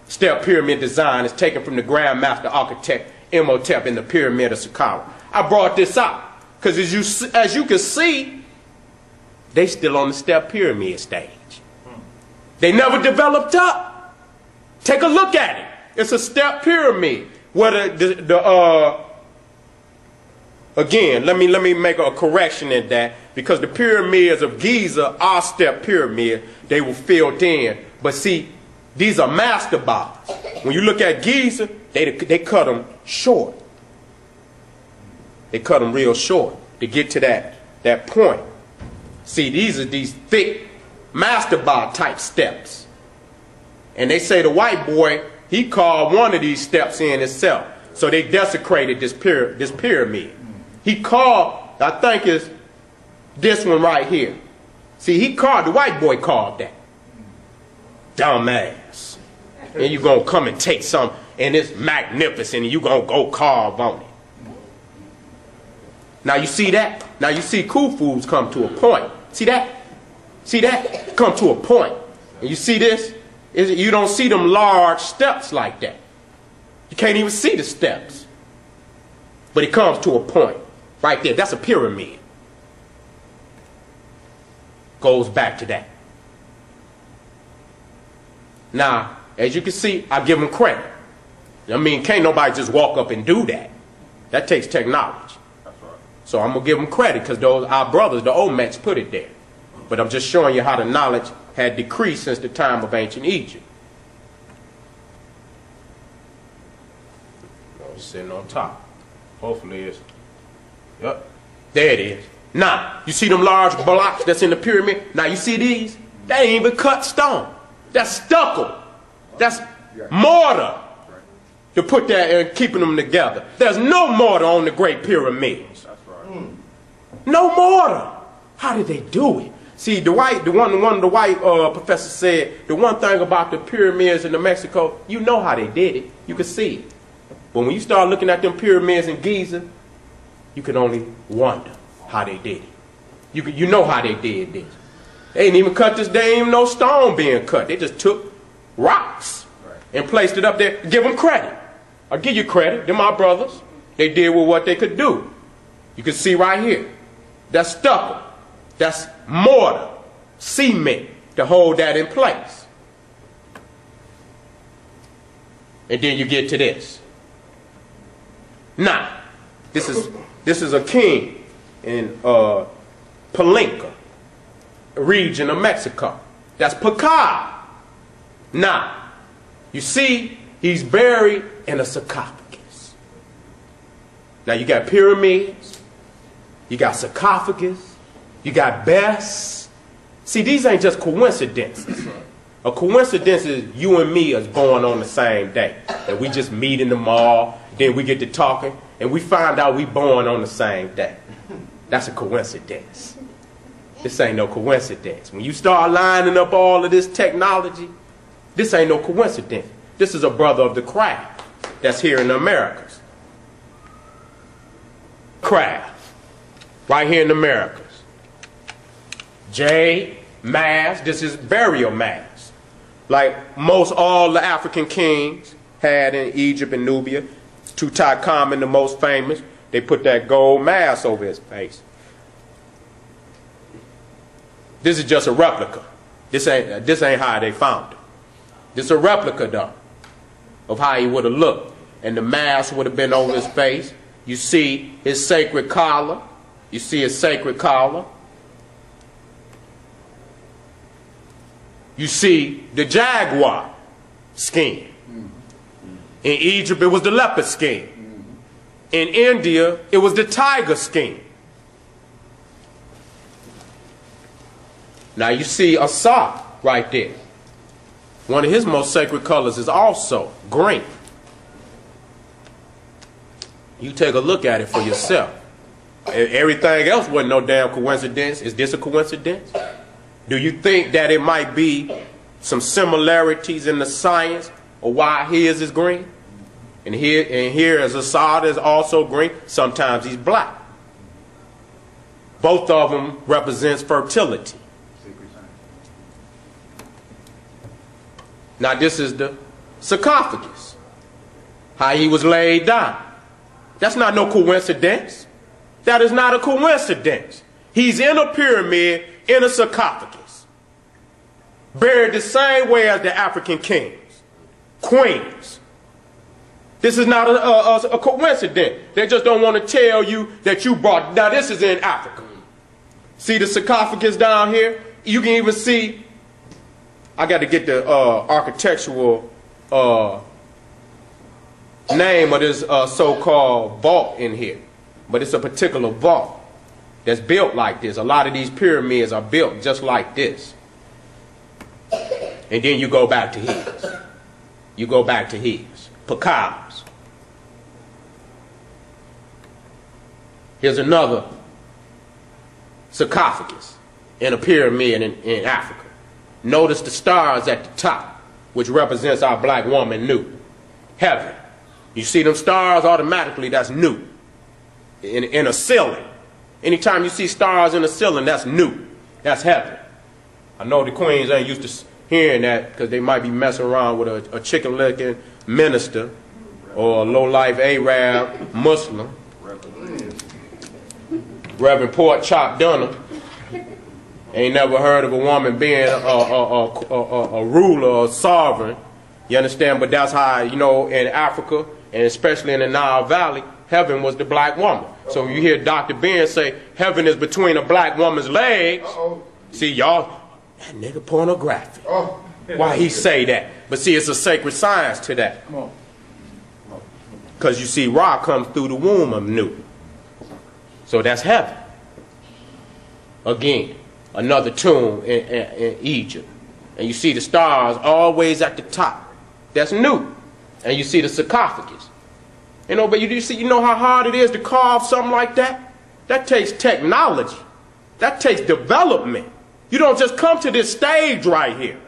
step pyramid design is taken from the Grand Master Architect Imhotep in the Pyramid of Saqqara. I brought this out because as you can see, they still on the step pyramid stage. They never developed up. Take a look at it. It's a step pyramid. Where again, let me make a correction in that, because the pyramids of Giza are step pyramids. They were filled in. But see, these are mastabas. When you look at Giza, they cut them short. They cut them real short to get to that point. See, these are these thick mastaba type steps. And they say the white boy, he carved one of these steps in himself. So they desecrated this pyramid. He carved, I think it's this one right here. See, the white boy carved that. Dumbass. And you gonna come and take some, and it's magnificent, and you gonna go carve on it. Now you see that? Now you see Khufu's come to a point. See that? See that? Come to a point. And you see this? You don't see them large steps like that. You can't even see the steps. But it comes to a point right there. That's a pyramid. Goes back to that. Now, as you can see, I give them credit. I mean, can't nobody just walk up and do that. That takes technology. That's right. So I'm going to give them credit because our brothers, the Olmecs, put it there. But I'm just showing you how the knowledge had decreased since the time of ancient Egypt. It's sitting on top. Hopefully it's, yep, there it is. Now, you see them large blocks that's in the pyramid? Now you see these? They ain't even cut stone. That's stucco. That's mortar to put that and keeping them together. There's no mortar on the Great Pyramids. That's right. No mortar. How did they do it? See, one of the white professors said, the one thing about the pyramids in Mexico, you know how they did it. You can see it. But when you start looking at them pyramids in Giza, you can only wonder how they did it. You know how they did this. They ain't even cut this. There ain't even no stone being cut. They just took rocks and placed it up there. Give them credit. I'll give you credit. They're my brothers. They did with what they could do. You can see right here. That's stucco. That's mortar, cement to hold that in place. And then you get to this. Now, this is a king in Palenque region of Mexico. That's Pakal. Now, you see, he's buried in a sarcophagus. Now you got pyramids, you got sarcophagus, you got bests. See, these ain't just coincidences. A coincidence is you and me is born on the same day. And we just meet in the mall, then we get to talking, and we find out we born on the same day. That's a coincidence. This ain't no coincidence. When you start lining up all of this technology, this ain't no coincidence. This is a brother of the craft that's here in the Americas. Craft. Right here in the Americas. Jade, mask, this is burial mask. Like most all the African kings had in Egypt and Nubia. Tutankhamun, the most famous, they put that gold mask over his face. This is just a replica. This ain't how they found it. This is a replica though of how he would have looked. And the mask would have been over his face. You see his sacred collar. You see his sacred collar. You see the jaguar skin. In Egypt, it was the leopard skin. In India, it was the tiger skin. Now you see Asa right there. One of his most sacred colors is also green. You take a look at it for yourself. Everything else wasn't no damn coincidence. Is this a coincidence? Do you think that it might be some similarities in the science of why his is green? And here as Assad is also green. Sometimes he's black. Both of them represents fertility. Now this is the sarcophagus. How he was laid down. That's not no coincidence. That is not a coincidence. He's in a pyramid in a sarcophagus. Buried the same way as the African kings, queens. This is not a coincidence. They just don't want to tell you that you brought. Now this is in Africa. See the sarcophagus down here? You can even see, I got to get the architectural name of this so-called vault in here. But it's a particular vault that's built like this. A lot of these pyramids are built just like this. And then you go back to his. You go back to his. Pecals. Here's another sarcophagus in a pyramid in Africa. Notice the stars at the top, which represents our black woman, Nu. Heaven. You see them stars, automatically that's Nu. In a ceiling. Anytime you see stars in a ceiling, that's Nu. That's heaven. I know the queens ain't used to hearing that because they might be messing around with a chicken-licking minister or a low-life Arab Muslim. Reverend Pork Chop Dunham. Ain't never heard of a woman being a ruler or sovereign. You understand? But that's how, you know, in Africa, and especially in the Nile Valley, heaven was the black woman. So you hear Dr. Ben say, heaven is between a black woman's legs. See, y'all, that nigga pornographic. Why he say that? But see, it's a sacred science to that. Because you see, Ra comes through the womb of Nu. So that's heaven. Again, another tomb in Egypt. And you see the stars always at the top. That's Nu. And you see the sarcophagus. You know, but you know how hard it is to carve something like that? That takes technology. That takes development. You don't just come to this stage right here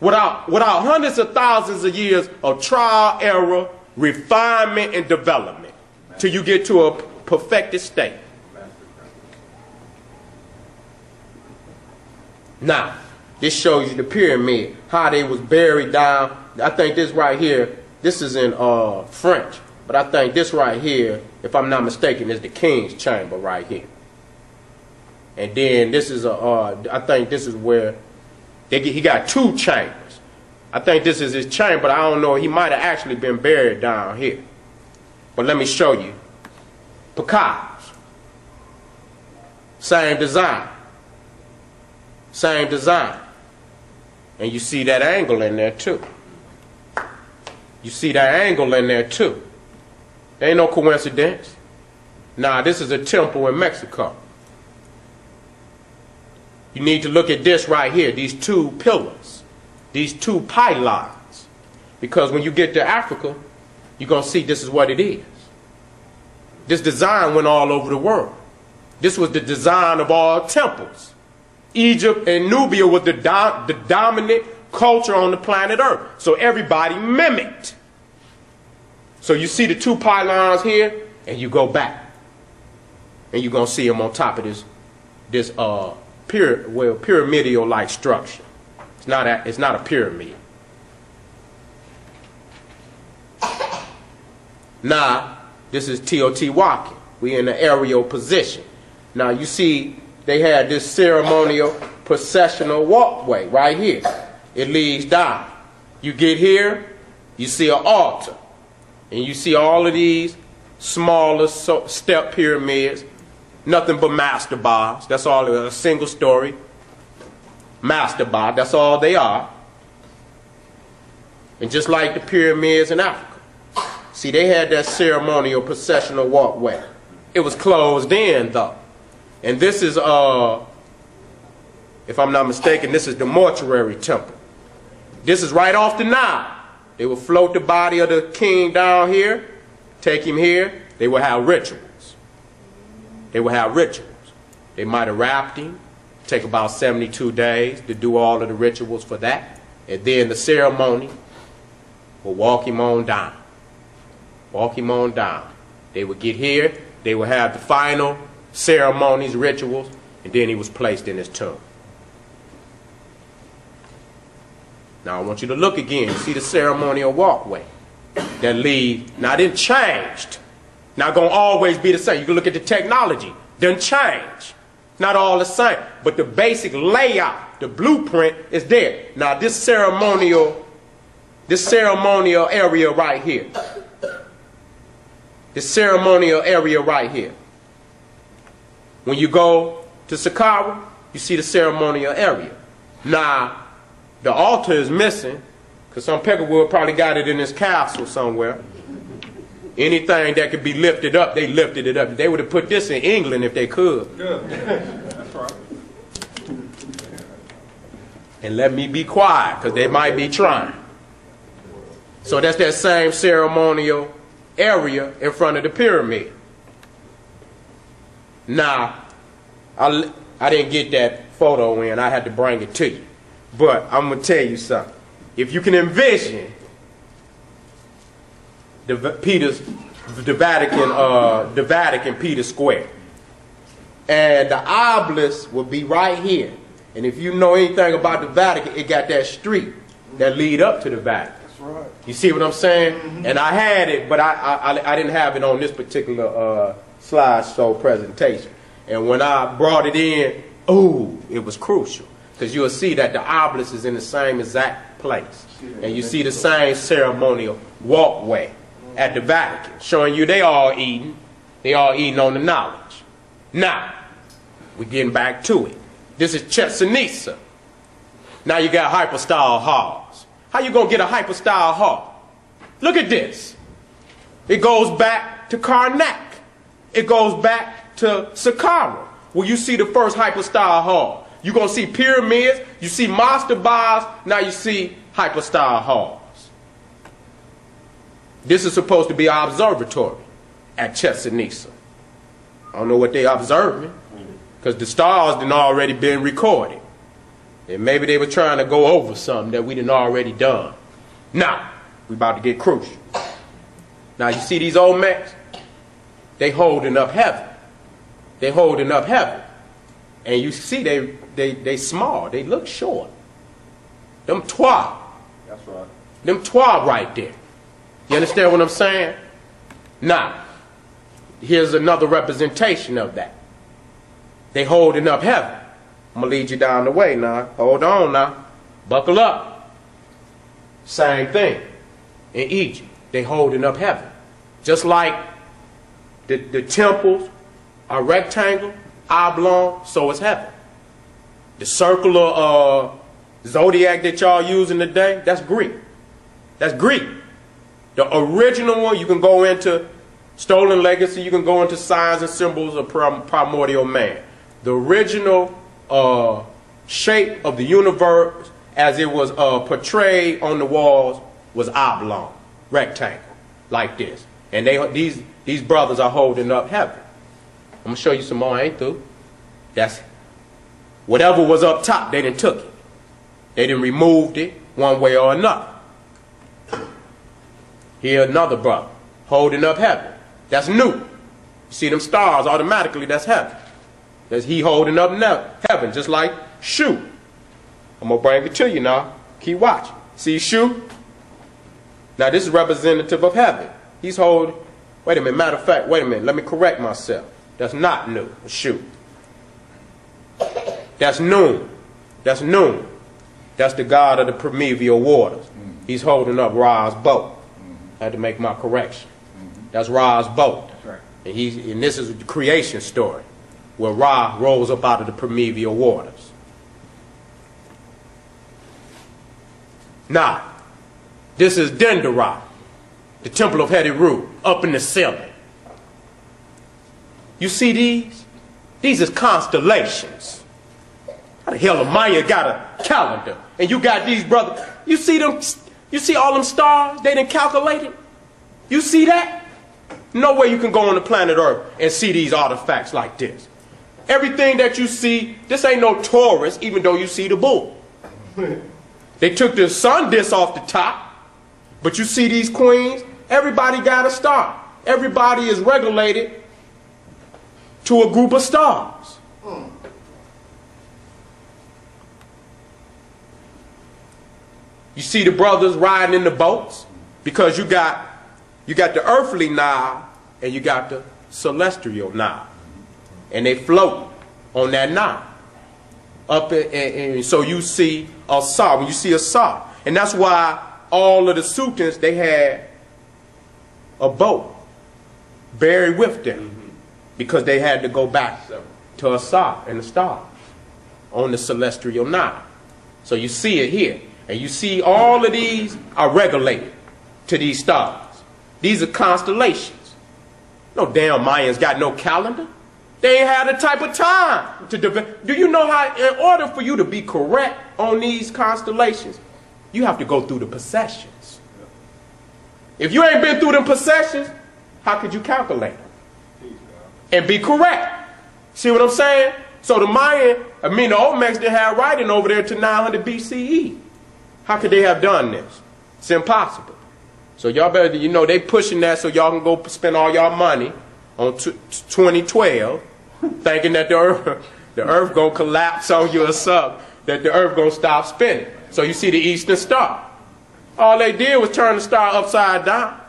without hundreds of thousands of years of trial, error, refinement, and development till you get to a perfected state. Now, this shows you the pyramid, how they was buried down. I think this right here, this is in French, but I think this right here, if I'm not mistaken, is the king's chamber right here. And then this is I think this is where he got two chambers. I think this is his chamber. I don't know. He might have actually been buried down here. But let me show you. Pecals. Same design. Same design. And you see that angle in there too. You see that angle in there too. There ain't no coincidence. Nah, this is a temple in Mexico. You need to look at this right here, these two pillars. these two pylons. Because when you get to Africa, you're going to see this is what it is. This design went all over the world. This was the design of all temples. Egypt and Nubia was the dominant culture on the planet Earth. So everybody mimicked. So you see the two pylons here, and you go back. And you're going to see them on top of this pyramidal-like structure. It's not a pyramid. Now, this is Teotihuacan. We in the aerial position. Now, you see they had this ceremonial processional walkway right here. It leads down. You get here, you see an altar. And you see all of these smaller step pyramids. Nothing but mastabas. That's all, a single story mastaba. That's all they are. And just like the pyramids in Africa. See, they had that ceremonial processional walkway. It was closed in, though. And this is, if I'm not mistaken, this is the mortuary temple. This is right off the Nile. They would float the body of the king down here, take him here. They would have rituals. They would have rituals. They might have wrapped him, take about 72 days to do all of the rituals for that. And then the ceremony will walk him on down. Walk him on down. They would get here, they would have the final ceremonies, rituals, and then he was placed in his tomb. Now I want you to look again. You see the ceremonial walkway that leads. Now it didn't change. Not going to always be the same. You can look at the technology. Didn't change. Not all the same. But the basic layout, the blueprint is there. Now this ceremonial area right here. The ceremonial area right here. When you go to Saqqara, you see the ceremonial area. Now, the altar is missing, because some Peckerwood probably got it in his castle somewhere. Anything that could be lifted up, they lifted it up. They would have put this in England if they could. Good. That's right. And let me be quiet, because they might be trying. So that's that same ceremonial area in front of the pyramid. Now, I didn't get that photo in. I had to bring it to you. But I'm going to tell you something. If you can envision the Vatican Peter Square, and the obelisk will be right here. And if you know anything about the Vatican, it got that street that lead up to the Vatican. That's right. You see what I'm saying? Mm-hmm. And I had it, but I didn't have it on this particular slideshow presentation. And when I brought it in, it was crucial. Because you'll see that the obelisk is in the same exact place. And you see the same ceremonial walkway at the Vatican, showing you they all eating on the knowledge. Now, we're getting back to it. This is Chichen Itza. Now you got hypostyle halls. How you going to get a hypostyle hall? Look at this. It goes back to Karnak. It goes back to Saqqara, where you see the first hypostyle hall. You're going to see pyramids, you see mastabas, now you see hypostyle halls. This is supposed to be an observatory at Chichen Itza. I don't know what they're observing, because the stars done already been recorded. And maybe they were trying to go over something that we done already done. Now, we about to get crucial. Now you see these Olmecs? They holding up heaven. They holding up heaven. And you see they small. They look short. Them 12. That's right. Them 12 right there. You understand what I'm saying? Now, here's another representation of that. They holding up heaven. I'm going to lead you down the way now. Hold on now. Buckle up. Same thing. In Egypt, they holding up heaven. Just like the temples are rectangle, oblong, so is heaven. The circular zodiac that y'all using today, that's Greek. That's Greek. The original one, you can go into Stolen Legacy, you can go into Signs and Symbols of Primordial Man. The original shape of the universe as it was portrayed on the walls, was oblong, rectangle, like this. And these brothers are holding up heaven. I'm going to show you some more. I ain't through. That's whatever was up top, they didn't took it. They didn't removed it one way or another. Here another brother holding up heaven. That's new. You see them stars automatically, that's heaven. That's he holding up heaven, just like Shu. I'm going to bring it to you now. Keep watching. See Shu? Now this is representative of heaven. He's holding, wait a minute, matter of fact, wait a minute, let me correct myself. That's not new, Shu. That's Noon. That's Noon. That's the god of the primeval waters. He's holding up Ra's boat. I had to make my correction. That's Ra's boat. Right. And this is the creation story, where Ra rose up out of the primeval waters. Now, this is Dendera, the temple of Heru, up in the ceiling. You see these? These is constellations. How the hell a Maya got a calendar? And you got these brothers. You see them? You see all them stars? They didn't calculate it. You see that? No way you can go on the planet Earth and see these artifacts like this. Everything that you see, this ain't no Taurus, even though you see the bull. They took the sun disk off the top, but you see these queens, everybody got a star. Everybody is regulated to a group of stars. You see the brothers riding in the boats, because you got the earthly Nile and you got the celestial Nile, and they float on that Nile. And so you see a Asar, when you see a Asar, and that's why all of the sultans, they had a boat buried with them, because they had to go back to Asar and the stars on the celestial Nile. So you see it here. And you see all of these are regulated to these stars. These are constellations. No damn Mayans got no calendar. They ain't had the type of time to develop. Do you know how, in order for you to be correct on these constellations, you have to go through the processions. If you ain't been through them processions, how could you calculate them and be correct? See what I'm saying? So the the Olmecs didn't have writing over there to 900 BCE. How could they have done this? It's impossible. So y'all better, they pushing that so y'all can go spend all y'all money on 2012, thinking that the earth gonna collapse on you or something, that the earth gonna stop spinning. So you see the Eastern Star. All they did was turn the star upside down.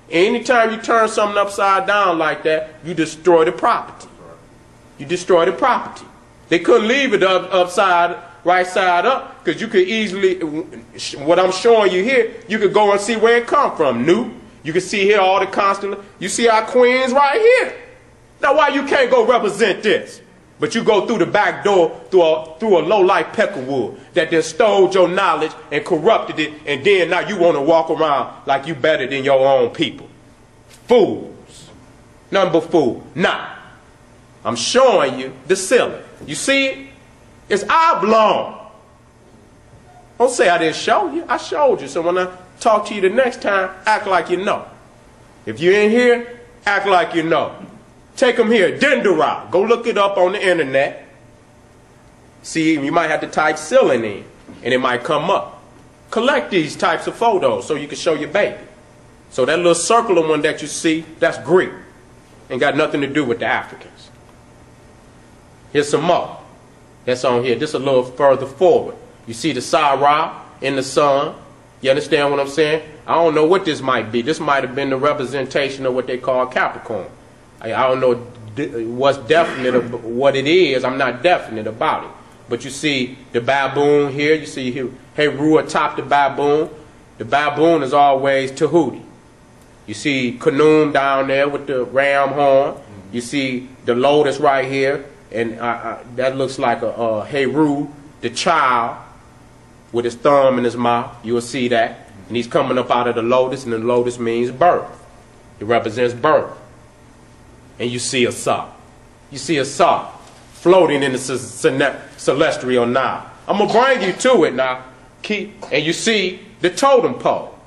Anytime you turn something upside down like that, you destroy the property. You destroy the property. They couldn't leave it right side up, because you could easily, what I'm showing you here, you could go and see where it come from. You can see here all the constellations. You see our queens right here. Now why you can't go represent this? But you go through the back door through a low-life peckerwood that then stole your knowledge and corrupted it, and then now you want to walk around like you better than your own people. Fools. Nothing but fool. Now, I'm showing you the ceiling. You see it? It's oblong. Don't say I didn't show you. I showed you. So when I talk to you the next time, act like you know. If you're in here, act like you know. Take them here. Dendera. Go look it up on the internet. See, you might have to type ceiling in, and it might come up. Collect these types of photos so you can show your baby. So that little circular one that you see, that's Greek. Ain't got nothing to do with the Africans. Here's some more. That's on here. This a little further forward. You see the Sarah in the sun. You understand what I'm saying? I don't know what this might be. This might have been the representation of what they call Capricorn. I don't know what's definite of what it is. I'm not definite about it. But you see the baboon here. You see Heru atop the baboon. The baboon is always Tahuti. You see Khnum down there with the ram horn. You see the lotus right here. And that looks like a Heru, the child, with his thumb in his mouth. You will see that. And he's coming up out of the lotus, and the lotus means birth. It represents birth. And you see a Sa. You see a Sa floating in the celestial Nile. I'm going to bring you to it now. and you see the totem pole.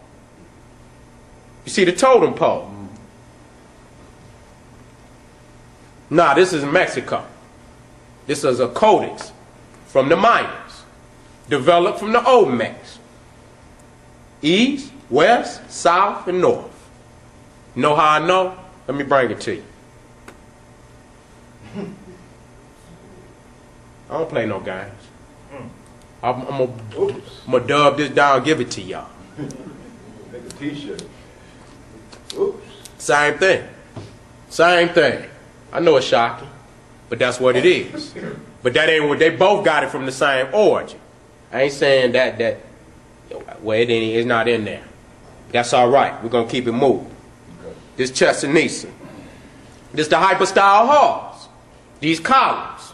You see the totem pole. Nah, this is Mexico. This is a codex from the Mayans, developed from the Olmecs. East, west, south, and north. You know how I know? Let me bring it to you. I don't play no games. I'm gonna dub this down and give it to y'all. Make a t-shirt. Same thing. Same thing. I know it's shocking, but that's what it is. But that ain't what they both got it from the same origin. I ain't saying that well, it's not in there. That's all right. We're gonna keep it moving. This Chestanisa. This the hypostyle halls. These columns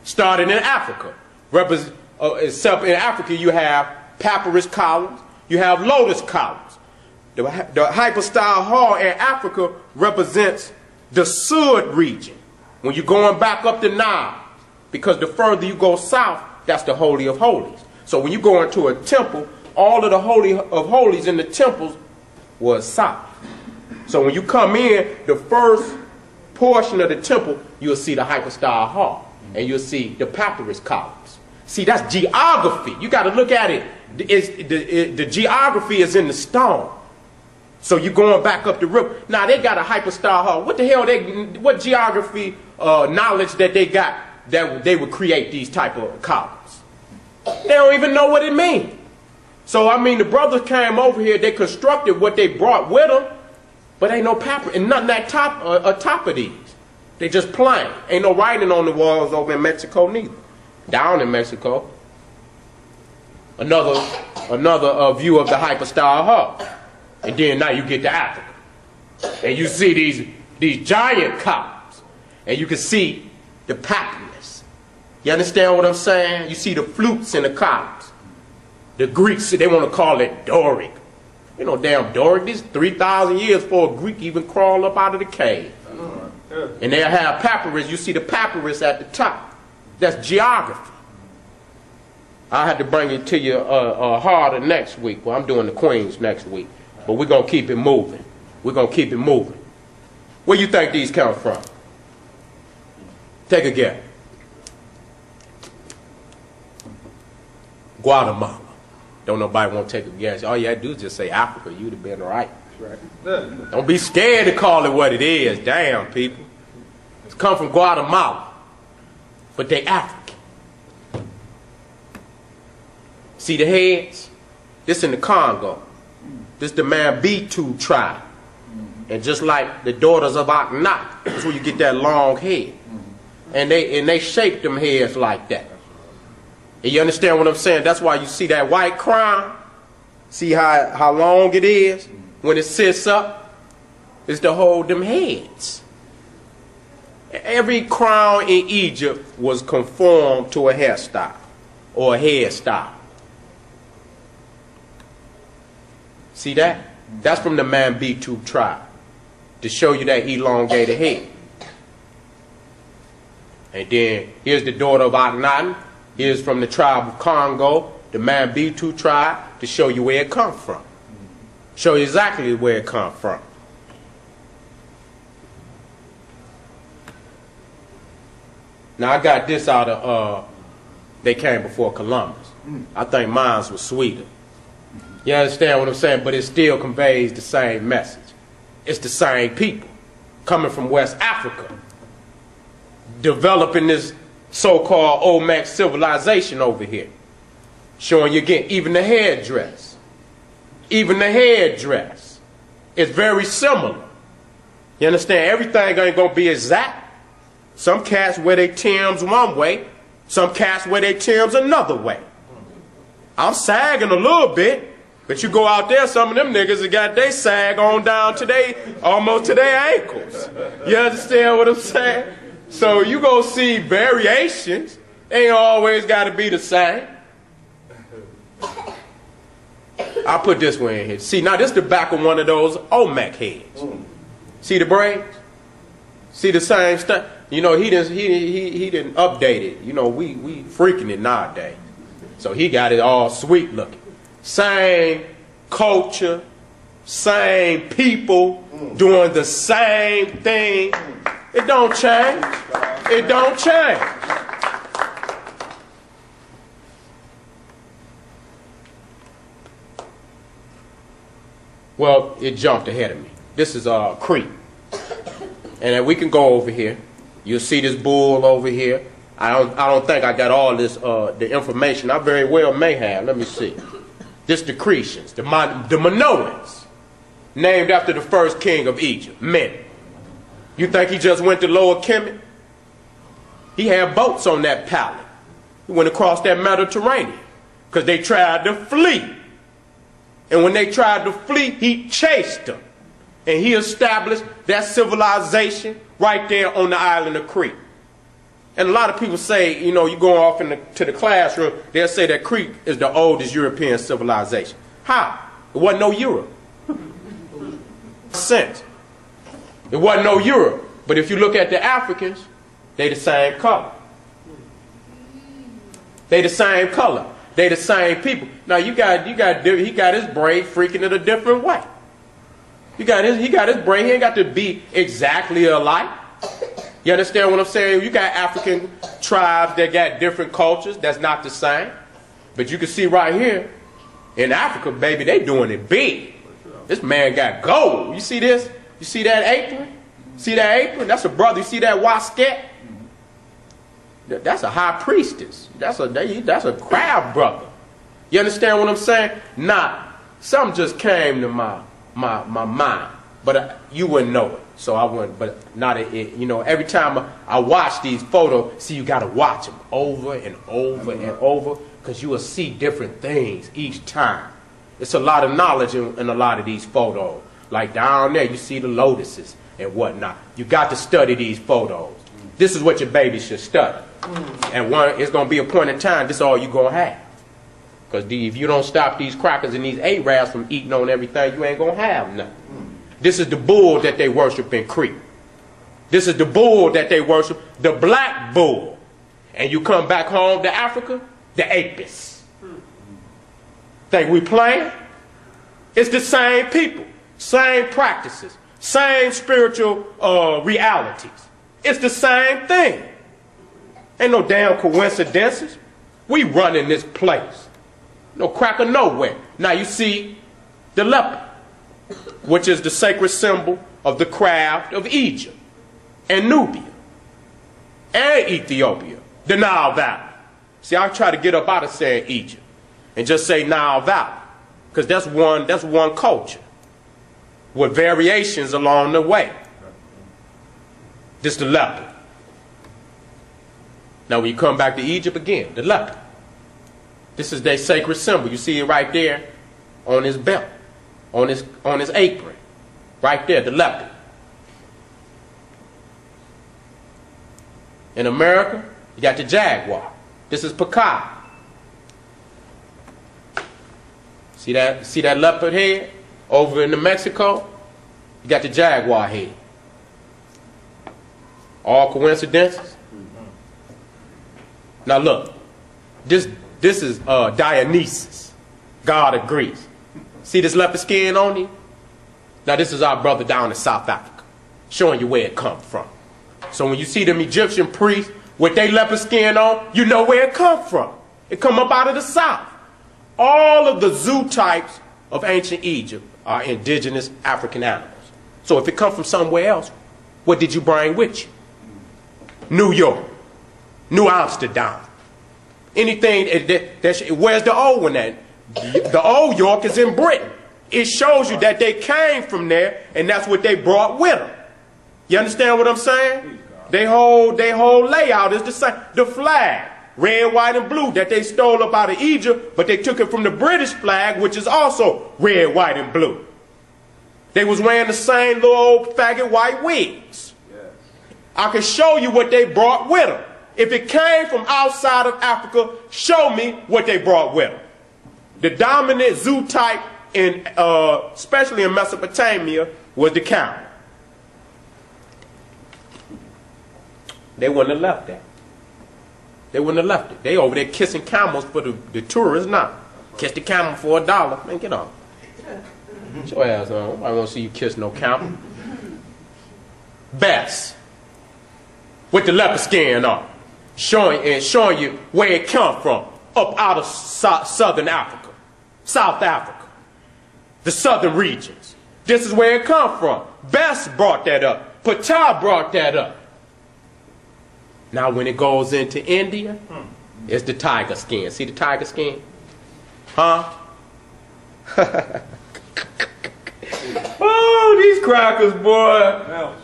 started in Africa. Except in Africa you have papyrus columns, you have lotus columns. The hypostyle hall in Africa represents the Sud region. When you're going back up the Nile, because the further you go south, that's the Holy of Holies. So when you go into a temple, all of the Holy of Holies in the temples was south. So when you come in, the first portion of the temple, you'll see the hypostyle hall, and you'll see the papyrus columns. See, that's geography. You got to look at it. The geography is in the stone. So you're going back up the river. Now they got a hypostyle hall. What the hell? What geography knowledge that they got that they would create these type of columns? They don't even know what it means. So I mean, the brothers came over here. They constructed what they brought with them, but ain't no papyrus and nothing at top of these. They just plain. Ain't no writing on the walls over in Mexico neither. Down in Mexico, another view of the hypostyle hall. And then now you get to Africa. And you see these giant columns. And you can see the papyrus. You understand what I'm saying? You see the flutes in the columns. The Greeks, they want to call it Doric. You know, damn Doric, this 3,000 years before a Greek even crawled up out of the cave. And they'll have papyrus. You see the papyrus at the top. That's geography. I had to bring it to you harder next week. Well, I'm doing the Queens next week. But we're going to keep it moving. We're going to keep it moving. Where you think these come from? Take a guess. Guatemala. Don't nobody want to take a guess. All you had to do is just say Africa. You'd have been right. Don't be scared to call it what it is. Damn, people. It's come from Guatemala. But they African. See the heads? This in the Congo. This the Mambitu tribe. And just like the daughters of Akhenaten, that's where you get that long head. And they shape them heads like that. And you understand what I'm saying? That's why you see that white crown. See how long it is? When it sits up, it's to hold them heads. Every crown in Egypt was conformed to a hairstyle or a hairstyle. See that? That's from the Mambitu tribe, to show you that elongated head. And then here's the daughter of Akhenaten. Here's from the tribe of Congo, the Mambitu tribe, to show you where it comes from. Show you exactly where it comes from. Now I got this out of, they came before Columbus. I think mine was sweeter. You understand what I'm saying? But it still conveys the same message. It's the same people coming from West Africa, developing this so-called Olmec civilization over here. Showing you again, even the headdress. Even the headdress is very similar. You understand? Everything ain't going to be exact. Some cats wear their Timbs one way. Some cats wear their Timbs another way. I'm sagging a little bit. But you go out there, some of them niggas that got they sag on down almost to their ankles. You understand what I'm saying? So you go see variations. They ain't always got to be the same. I'll put this one in here. See, now this is the back of one of those Olmec heads. See the braids? See the same stuff? You know, he didn't update it. You know, we freaking it nowadays. So he got it all sweet looking. same culture, same people, doing the same thing. It don't change. It don't change. Well, it jumped ahead of me. This is Crete. And we can go over here. You'll see this bull over here. I don't think I got all this the information. I very well may have. Let me see. This the Cretians, the Minoans, named after the first king of Egypt, Men. You think he just went to Lower Kemet? He had boats on that pallet. He went across that Mediterranean because they tried to flee. And when they tried to flee, he chased them. And he established that civilization right there on the island of Crete. And a lot of people say, you know, you go off to the classroom, they'll say that Crete is the oldest European civilization. How? It wasn't no Europe. Sense. It wasn't no Europe. But if you look at the Africans, they the same color. They the same color. They the same people. Now he got his brain freaking it a different way. He got his brain. He ain't got to be exactly alike. You understand what I'm saying? You got African tribes that got different cultures that's not the same. But you can see right here in Africa, baby, they doing it big. This man got gold. You see this? You see that apron? See that apron? That's a brother. You see that wasket? That's a high priestess. That's a crab brother. You understand what I'm saying? Nah, something just came to my mind, but you wouldn't know it. So I wouldn't. But not it. You know, every time I watch these photos, see, you got to watch them over and over and over because you will see different things each time. It's a lot of knowledge in a lot of these photos. Like down there, you see the lotuses and whatnot. You got to study these photos. This is what your baby should study. And it's going to be a point in time, this is all you're going to have. Because if you don't stop these crackers and these Arabs from eating on everything, you ain't going to have nothing. This is the bull that they worship in Crete. This is the bull that they worship, the black bull. And you come back home to Africa, the apis. Think we playing? It's the same people, same practices, same spiritual realities. It's the same thing. Ain't no damn coincidences. We running this place. No cracker nowhere. Now you see the leopard, which is the sacred symbol of the craft of Egypt and Nubia and Ethiopia, the Nile Valley. See, I try to get up out of saying Egypt and just say Nile Valley, because that's one culture with variations along the way. This is the leopard. Now when you come back to Egypt again, the leopard. This is their sacred symbol. You see it right there on his belt, on his apron. Right there, the leopard. In America, you got the jaguar. This is peacock. See that leopard head over in New Mexico? You got the jaguar head. All coincidences? Now look, this is Dionysus, god of Greece. See this leopard skin on him? Now this is our brother down in South Africa, showing you where it come from. So when you see them Egyptian priests with their leopard skin on, you know where it come from. It come up out of the south. All of the zoo types of ancient Egypt are indigenous African animals. So if it come from somewhere else, what did you bring with you? New York, New Amsterdam. Anything where's the old one at? The old York is in Britain. It shows you that they came from there, and that's what they brought with them. You understand what I'm saying? Their whole layout is the same. The flag, red, white, and blue, that they stole up out of Egypt, but they took it from the British flag, which is also red, white, and blue. They was wearing the same little old faggot white wigs. Yes. I can show you what they brought with them. If it came from outside of Africa, show me what they brought with them. The dominant zoo type, especially in Mesopotamia, was the camel. They wouldn't have left that. They wouldn't have left it. They over there kissing camels for the tourists now. Kiss the camel for $1. Man, get on. Get your ass on. I want to see you kiss no camel. Best. With the leopard skin on. Showing you where it come from. Up out of southern Africa. South Africa. The southern regions. This is where it come from. Best brought that up. Patel brought that up. Now when it goes into India, it's the tiger skin. See the tiger skin? Huh? Oh, these crackers, boy.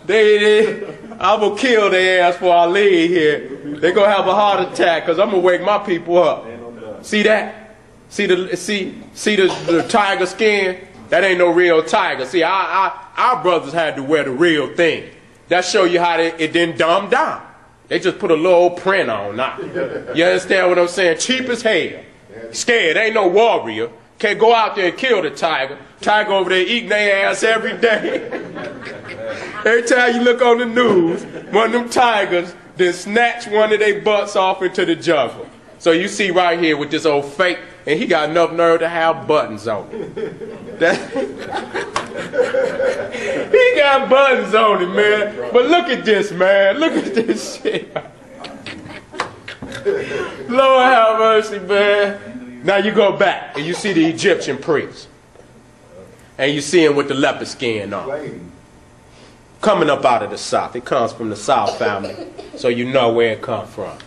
I'm going to kill their ass before I leave here. They're going to have a heart attack because I'm going to wake my people up. See that? See the tiger skin? That ain't no real tiger. See, our brothers had to wear the real thing. That show you how it didn't dumb down. They just put a little print on now. You understand what I'm saying? Cheap as hell. Scared. Ain't no warrior. Can't go out there and kill the tiger. Tiger over there eating their ass every day. Every time you look on the news, one of them tigers then snatch one of their butts off into the jungle. So you see right here with this old fake, and he got enough nerve to have buttons on it. He got buttons on it, man. But look at this, man. Look at this shit. Lord have mercy, man. Now you go back and you see the Egyptian priest. And you see him with the leopard skin on. Coming up out of the south. It comes from the South family. So you know where it comes from.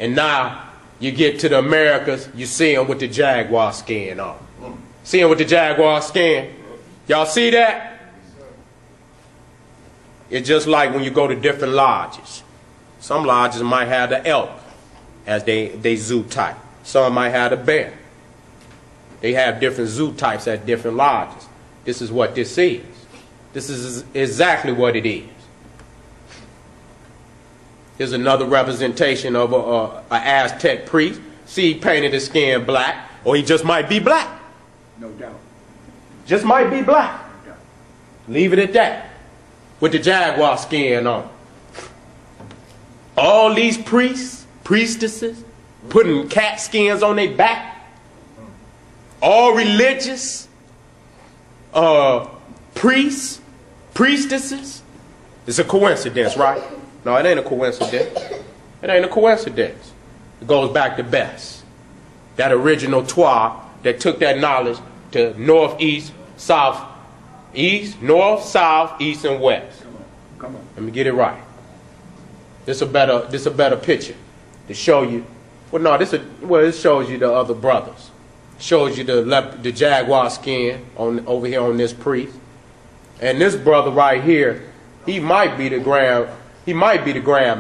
And now you get to the Americas, you see him with the jaguar skin on. See him with the jaguar skin? Y'all see that? It's just like when you go to different lodges. Some lodges might have the elk as they zoo type. Some might have the bear. They have different zoo types at different lodges. This is what this is. This is exactly what it is. Here's another representation of an Aztec priest. See, he painted his skin black, or he just might be black. No doubt. Just might be black. No doubt. Leave it at that. With the jaguar skin on. All these priests, priestesses, putting cat skins on their back. All religious priests, priestesses. It's a coincidence, right? No, it ain't a coincidence. It ain't a coincidence. It goes back to Bess. That original Twa that took that knowledge to north, east, south, east, north, south, east, and west. Come on. Let me get it right. This a better picture to show you. Well, no, it shows you the other brothers. Shows you the jaguar skin over here on this priest. And this brother right here, he might be the grand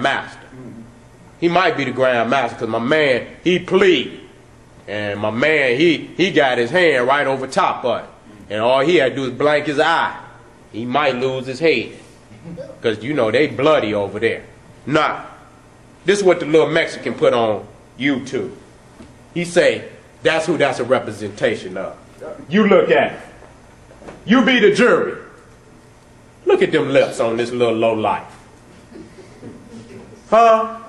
master. He might be the grand master because my man, he plead. And my man, he got his hand right over top of it. And all he had to do is blank his eye. He might lose his head. Because, you know, they bloody over there. Nah. This is what the little Mexican put on YouTube. He say, that's who that's a representation of. You look at it. You be the jury. Look at them lips on this little low life. Huh?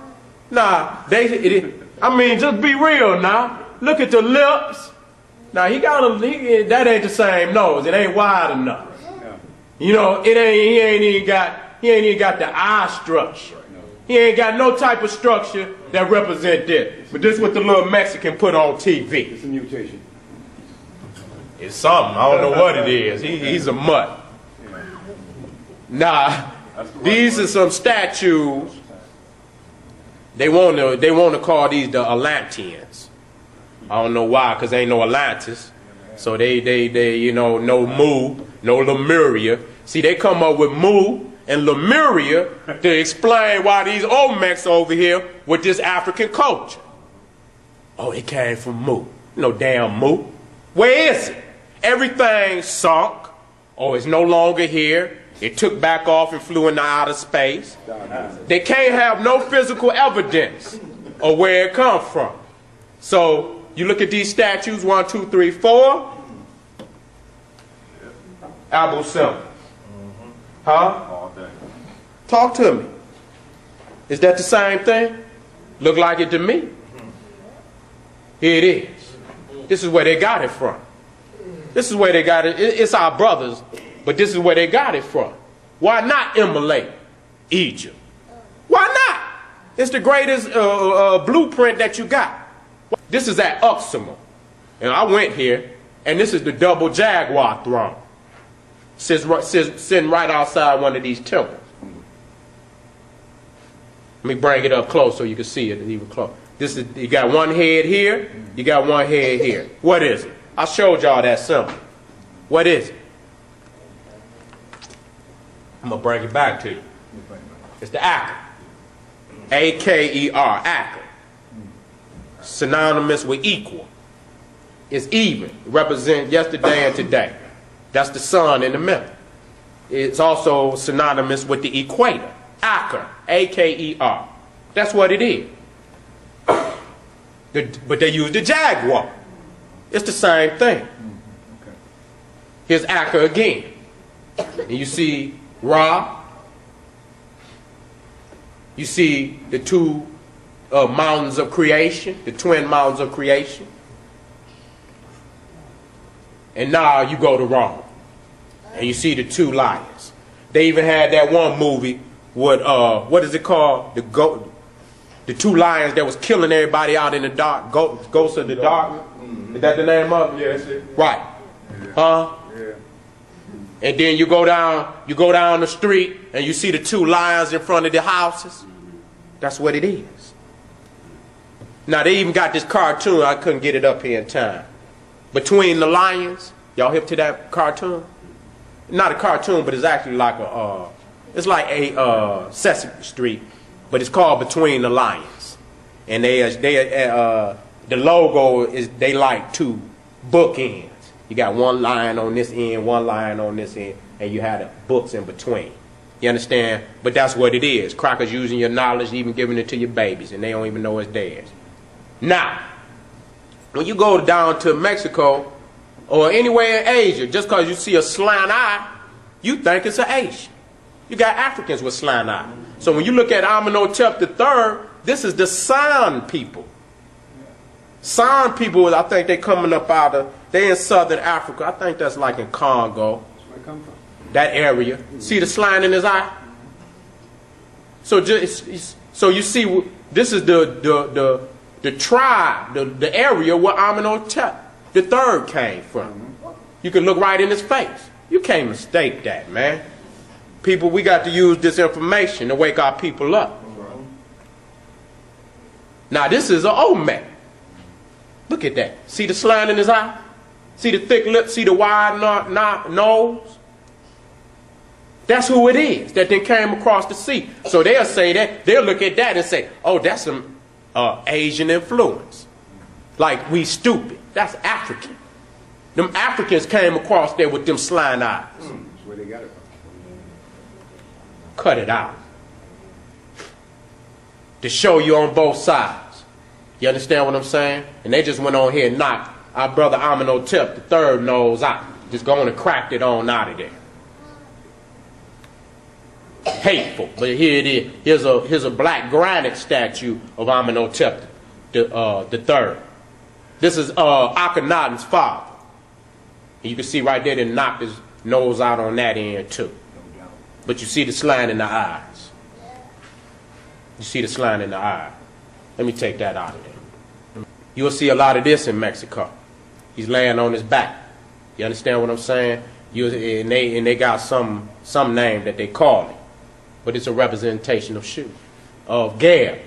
Nah, I mean, just be real now. Look at the lips. Now, that ain't the same nose. It ain't wide enough. You know, he ain't even got the eye structure. He ain't got no type of structure that represent this. But this is what the little Mexican put on TV. It's a mutation. It's something. I don't know what it is. He's a mutt. Nah, these are some statues. They want to call these the Atlanteans. I don't know why, because ain't no Atlantis. So they you know, no Mu, no Lemuria. See, they come up with Mu and Lemuria to explain why these Olmecs over here with this African culture. Oh, it came from Mu. No damn Mu. Where is it? Everything sunk. Oh, it's no longer here. It took back off and flew into outer space. They can't have no physical evidence of where it come from. So you look at these statues, 1, 2, 3, 4. Abu Simbel. Huh? Talk to me. Is that the same thing? Look like it to me. Here it is. This is where they got it from. This is where they got it. It's our brothers, but this is where they got it from. Why not immolate Egypt? Why not? It's the greatest blueprint that you got. This is at Uxmal. And I went here, and this is the double jaguar throne. Sitting right outside one of these temples. Let me bring it up close so you can see it even close. This is, you got one head here, you got one head here. What is it? I showed y'all that symbol. What is it? I'm going to bring it back to you. It's the Aker. A-K-E-R, Aker. Synonymous with equal. It's even. It represents yesterday and today. That's the sun in the middle. It's also synonymous with the equator. Aker, A-K-E-R. That's what it is. But they use the jaguar. It's the same thing. Here's Aker again. And you see Ra. You see the two mountains of creation, the twin mountains of creation. And now you go to Ra. And you see the two lions. They even had that one movie with, what is it called? The two lions that was killing everybody out in the dark. Ghosts of the Dark. Is that the name of it? Yeah, that's it. Right. Huh? Yeah. And then you go down the street and you see the two lions in front of the houses. That's what it is. Now they even got this cartoon. I couldn't get it up here in time. Between the Lions. Y'all hip to that cartoon? Not a cartoon, but it's actually like a Sesame Street, but it's called Between the Lions. And the logo is, they like two bookends. You got one lion on this end, one lion on this end, and you have the books in between. You understand? But that's what it is. Crackers using your knowledge, even giving it to your babies, and they don't even know it's theirs. Now, when you go down to Mexico or anywhere in Asia, just because you see a slant eye, you think it's an Asian. You got Africans with slant eye. So when you look at Amenhotep III, this is the San people. San people, I think they're coming up out of, they're in southern Africa. I think that's like in Congo. That's where I come from. That area. See the slant in his eye? So you see, this is the tribe, the area where Amenhotep III came from. You can look right in his face. You can't mistake that, man. People, we got to use this information to wake our people up. Now this is an Olmec. Look at that. See the slant in his eye? See the thick lips? See the wide nose? That's who it is that then came across the sea. So they'll say that, they'll look at that and say, oh, that's some Asian influence. Like we stupid. That's African. Them Africans came across there with them slant eyes. That's where they got it from. Cut it out. To show you on both sides. You understand what I'm saying? And they just went on here and knocked our brother Amenhotep III nose out. Just going and cracked it on out of there. Hateful. But here it is. Here's a black granite statue of Amenhotep III. This is Akhenaten's father. And you can see right there they knocked his nose out on that end too. But you see the slant in the eyes. You see the slant in the eye. Let me take that out of there. You'll see a lot of this in Mexico. He's laying on his back. You understand what I'm saying? And they got some name that they call it. But it's a representation of Gab.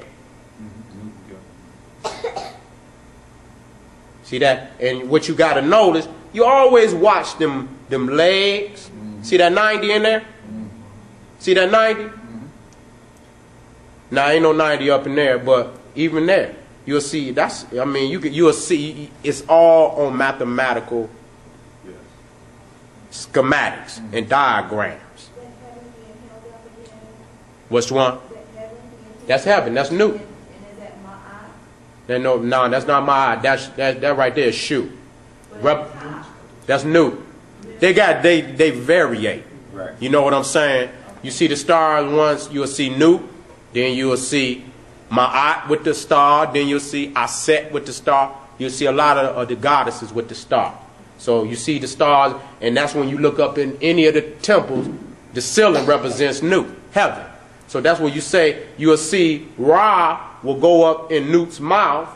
See that? And what you got to notice, you always watch them legs. See that 90 in there? See that 90? Now ain't no 90 up in there, but even there, you'll see you'll see it's all on mathematical schematics and diagrams. Which one? That's heaven. That's new. No, that's not my eye. That right there is Shu. That's new. They variate. Right. You know what I'm saying? You see the stars once, you'll see Nu, then you'll see Ma'at with the star, then you'll see Aset with the star, you'll see a lot of the goddesses with the star. So you see the stars, and that's when you look up in any of the temples, the ceiling represents Nut, heaven. So that's where you say you'll see Ra will go up in Nut's mouth.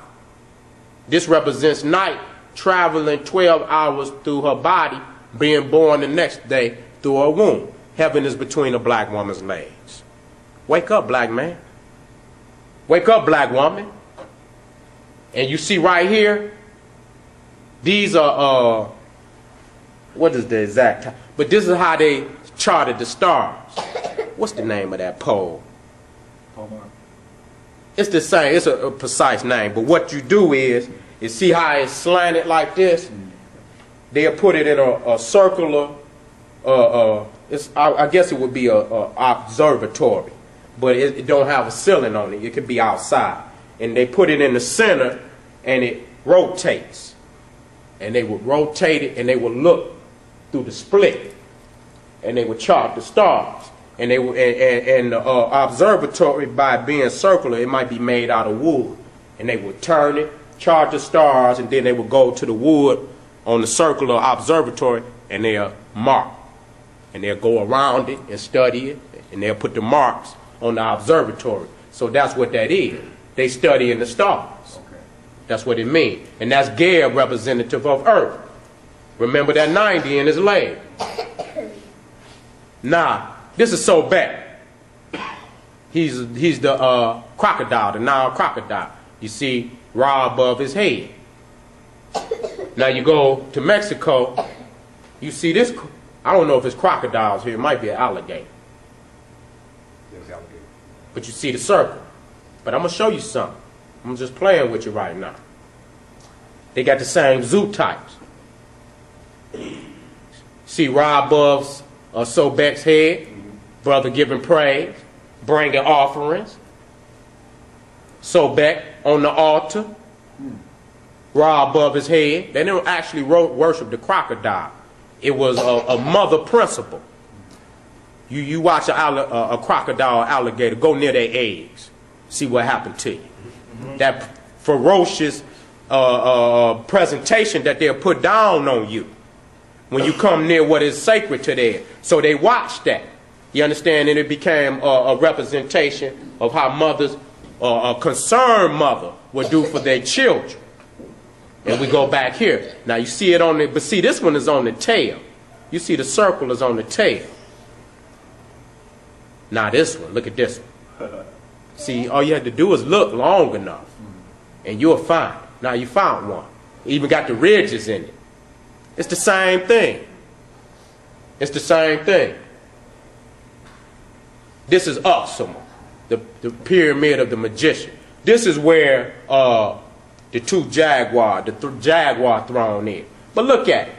This represents night, traveling 12 hours through her body, being born the next day through her womb. Heaven is between a black woman's legs. Wake up, black man. Wake up, black woman. And you see right here, these are, what is the exact time? But this is how they charted the stars. What's the name of that pole? It's the same, it's a precise name, but what you do is see how it's slanted like this? They'll put it in a circular, I guess it would be a observatory, but it don't have a ceiling on it. It could be outside. And they put it in the center, and it rotates. And they would rotate it, and they would look through the split, and they would chart the stars. And they and the observatory, by being circular, it might be made out of wood. And they would turn it, chart the stars, and then they would go to the wood on the circular observatory, and they'll mark. And they'll go around it and study it, and they'll put the marks on the observatory. So that's what that is. They study in the stars. Okay. That's what it means. And that's Gaia, representative of Earth. Remember that 90 in his leg. Now, this is Sobek. He's the crocodile, the Nile crocodile. You see Ra above his head. Now you go to Mexico, you see this. I don't know if it's crocodiles here. It might be an alligator. There's alligator. But you see the circle. But I'm going to show you something. I'm just playing with you right now. They got the same zoo types. See Ra above Sobek's head. Brother giving praise, bringing offerings. Sobek on the altar. Ra above his head. They didn't actually worship the crocodile. It was a mother principle. You watch a crocodile or alligator, go near their eggs. See what happened to you. That ferocious presentation that they'll put down on you when you come near what is sacred to them. So they watched that. You understand? And it became a representation of how mothers, a concerned mother, would do for their children. And we go back here. Now you see it on the, but see this one is on the tail. You see the circle is on the tail. Now this one, look at this one. See, all you had to do is look long enough, and you'll find. Now you found one. Even got the ridges in it. It's the same thing. It's the same thing. This is Uxuma, the pyramid of the magician. This is where the jaguar throne is. But look at it.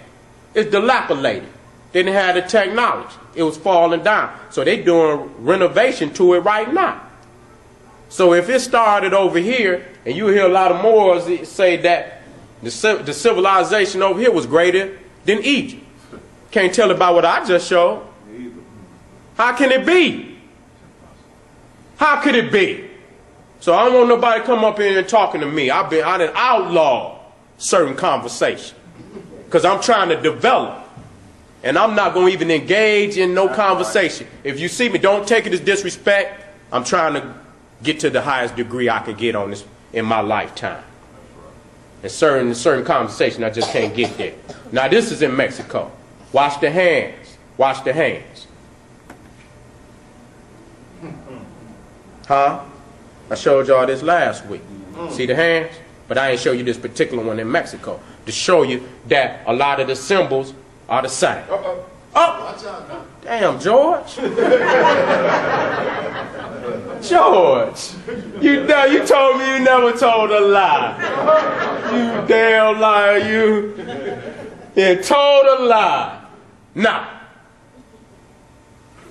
It's dilapidated. They didn't have the technology. It was falling down. So they're doing renovation to it right now. So if it started over here, and you hear a lot of Moors say that the civilization over here was greater than Egypt. Can't tell about what I just showed. How can it be? How could it be? So I don't want nobody to come up in and talking to me. I done outlawed certain conversation. Because I'm trying to develop. And I'm not going to even engage in no conversation. If you see me, don't take it as disrespect. I'm trying to get to the highest degree I can get on this in my lifetime. And certain conversation, I just can't get there. Now this is in Mexico. Wash the hands. Wash the hands. Huh? I showed y'all this last week. See the hands? But I ain't show you this particular one in Mexico to show you that a lot of the symbols are the same. Oh! Damn, George. George. You told me you never told a lie. You damn liar, you. You told a lie. Now,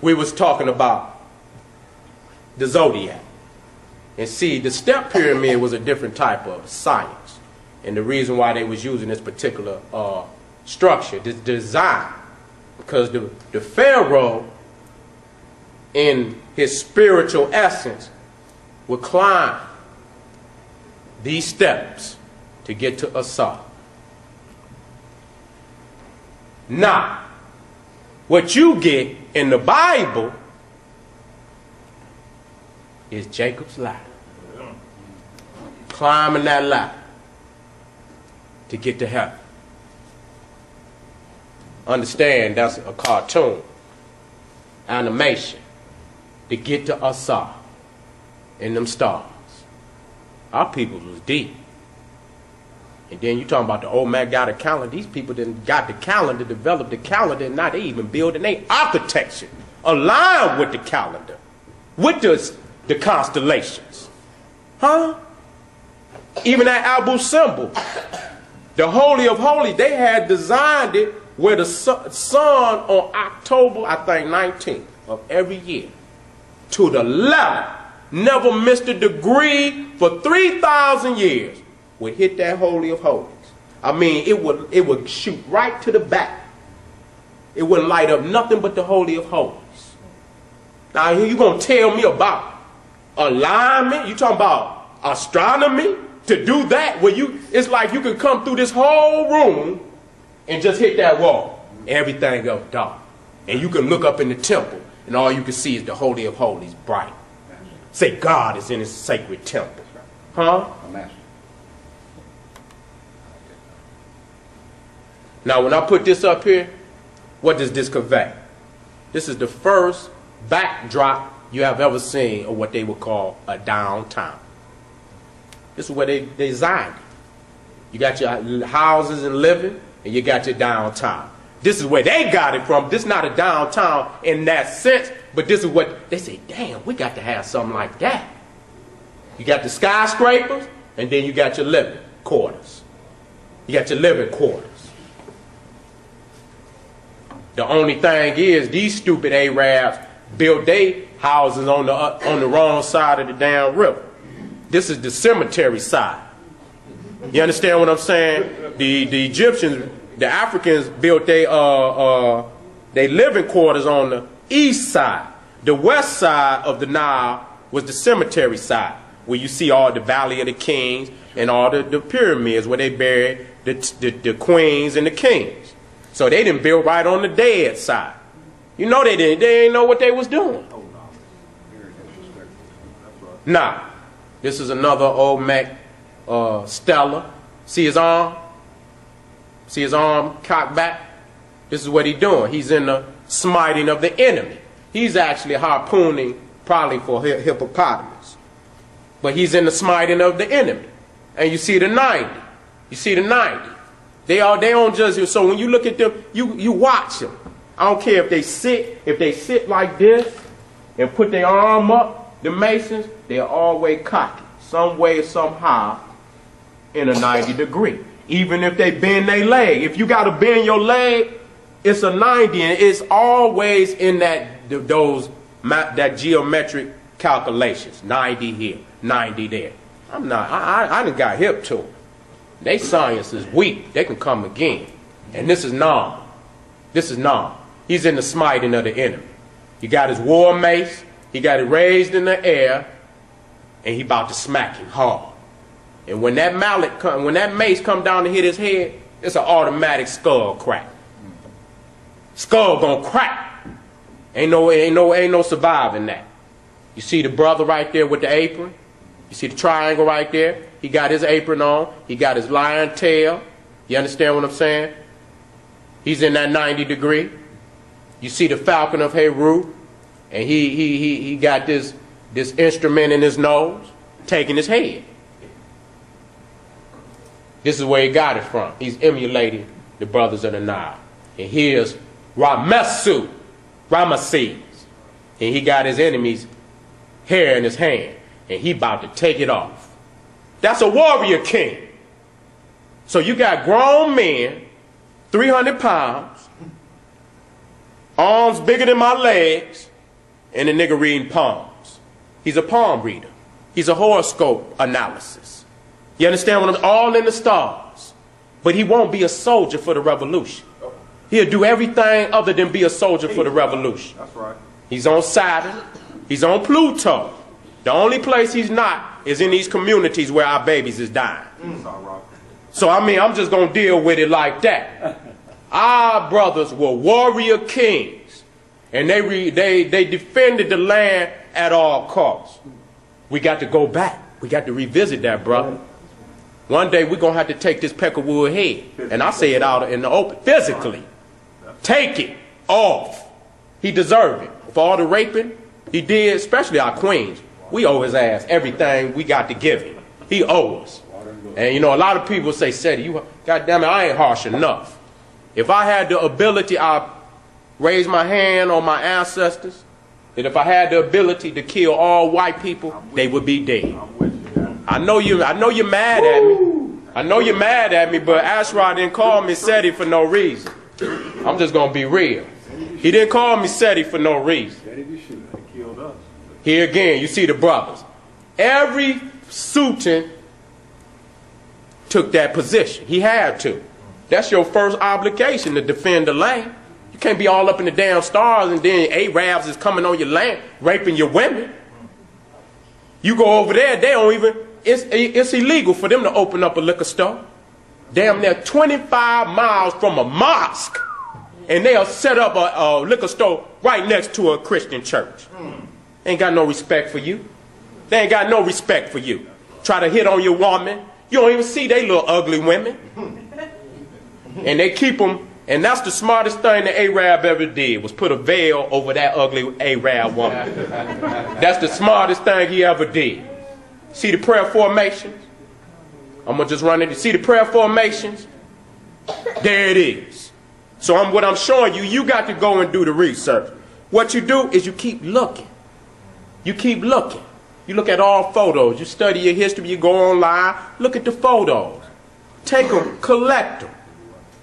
we was talking about the zodiac. And see, the step pyramid was a different type of science. And the reason why they was using this particular structure, this design, because the pharaoh, in his spiritual essence, would climb these steps to get to Asa. Now, what you get in the Bible is Jacob's ladder. Climbing that ladder to get to heaven. Understand, that's a cartoon, animation, to get to Asa in them stars. Our people was deep. And then you talking about the Olmecs got a calendar. These people didn't got the calendar, developed the calendar, and now they even building their architecture aligned with the calendar, with the constellations. Huh? Even that Abu symbol, the Holy of Holies, they had designed it where the sun on October, I think, 19th of every year, to the left, never missed a degree for 3,000 years, would hit that Holy of Holies. I mean, it would shoot right to the back. It wouldn't light up nothing but the Holy of Holies. Now, you going to tell me about alignment? You talking about astronomy? To do that, where it's like you can come through this whole room and just hit that wall. Everything else dark. And you can look up in the temple, and all you can see is the Holy of Holies bright. Say God is in his sacred temple. Huh? Now, when I put this up here, what does this convey? This is the first backdrop you have ever seen of what they would call a downtown. This is where they designed it. You got your houses and living, and you got your downtown. This is where they got it from. This is not a downtown in that sense, but this is what they say, damn, we got to have something like that. You got the skyscrapers, and then you got your living quarters. You got your living quarters. The only thing is, these stupid Arabs built their houses on the wrong side of the damn river. This is the cemetery side. You understand what I'm saying? The Egyptians, the Africans built their living quarters on the east side. The west side of the Nile was the cemetery side, where you see all the Valley of the Kings and all the pyramids where they buried the queens and the kings. So they didn't build right on the dead side. You know they didn't. They didn't know what they was doing. Now, this is another Olmec Stella. See his arm? See his arm cocked back? This is what he's doing. He's in the smiting of the enemy. He's actually harpooning probably for hippopotamus. But he's in the smiting of the enemy. And you see the 90. You see the 90. They don't just, so when you look at them, you watch them. I don't care if they sit like this and put their arm up, the Masons, they're always cocky. Some way, somehow, in a 90 degree. Even if they bend their leg. If you got to bend your leg, it's a 90, and it's always in that geometric calculations. 90 here, 90 there. I done got hip to them. They science is weak. They can come again. And this is Nile. This is Nile. He's in the smiting of the enemy. He got his war mace. He got it raised in the air. And he about to smack him hard. And when that when that mace come down to hit his head, it's an automatic skull crack. Skull gonna crack. Ain't no surviving that. You see the brother right there with the apron? You see the triangle right there? He got his apron on. He got his lion tail. You understand what I'm saying? He's in that 90 degree. You see the falcon of Heru, and he got this instrument in his nose, taking his head. This is where he got it from. He's emulating the brothers of the Nile. And here's Ramesses, and he got his enemy's hair in his hand, and he about to take it off. That's a warrior king. So you got grown men, 300 pounds, arms bigger than my legs, and a nigga reading palms. He's a palm reader. He's a horoscope analysis. You understand what I'm all in the stars. But he won't be a soldier for the revolution. He'll do everything other than be a soldier for the revolution. That's right. He's on Saturn. He's on Pluto. The only place he's not is in these communities where our babies is dying. That's all right. So, I mean, I'm just going to deal with it like that. Our brothers were warrior kings, and they defended the land at all costs. We got to go back. We got to revisit that, brother. One day we're going to have to take this peckerwood head, and I say it out in the open, physically. Take it off. He deserved it. For all the raping he did, especially our queens, we owe his ass everything we got to give him. He owes us. And you know, a lot of people say, Seti, goddamn it, I ain't harsh enough. If I had the ability, I'd raise my hand on my ancestors, that if I had the ability to kill all white people, they would be dead. I know you're mad at me. I know you're mad at me, but Ashraf didn't call me Seti for no reason. I'm just going to be real. He didn't call me Seti for no reason. Here again, you see the brothers. Every Sultan took that position. He had to. That's your first obligation, to defend the land. You can't be all up in the damn stars and then Arabs is coming on your land, raping your women. You go over there, they don't even, it's illegal for them to open up a liquor store. Damn near 25 miles from a mosque. And they'll set up a liquor store right next to a Christian church. Ain't got no respect for you. They ain't got no respect for you. Try to hit on your woman. You don't even see they little ugly women. And they keep them, and that's the smartest thing the Arab ever did, was put a veil over that ugly Arab woman. That's the smartest thing he ever did. See the prayer formations? I'm going to just run it. See the prayer formations? There it is. So what I'm showing you, you got to go and do the research. What you do is you keep looking. You keep looking. You look at all photos. You study your history. You go online. Look at the photos. Take them. Collect them.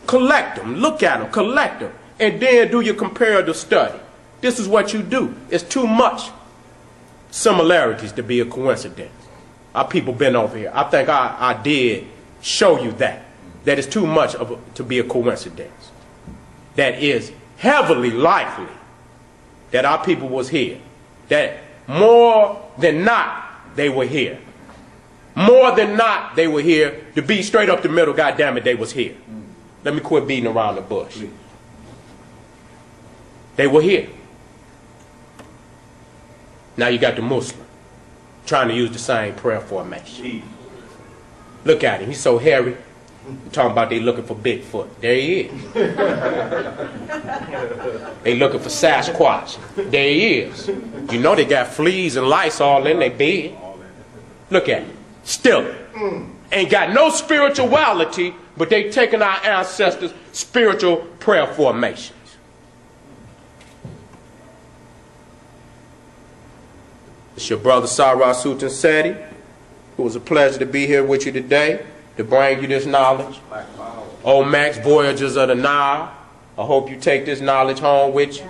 Collect them. Look at them. Collect them. And then do your comparative study. This is what you do. It's too much similarities to be a coincidence. Our people been over here. I think I did show you that. That is too much to be a coincidence. That is heavily likely that our people was here. That more than not, they were here. More than not, they were here. To be straight up the middle, goddammit, they was here. Let me quit beating around the bush. They were here. Now you got the Muslim trying to use the same prayer formation. Look at him. He's so hairy. You're talking about they looking for Bigfoot. There he is. They looking for Sasquatch. There he is. You know they got fleas and lice all in their bed. Look at him. Still ain't got no spirituality, but they taking our ancestors' spiritual prayer formations. It's your brother Sarah Sultan Seti. It was a pleasure to be here with you today, to bring you this knowledge. Olmecs, Voyagers of the Nile. I hope you take this knowledge home with you.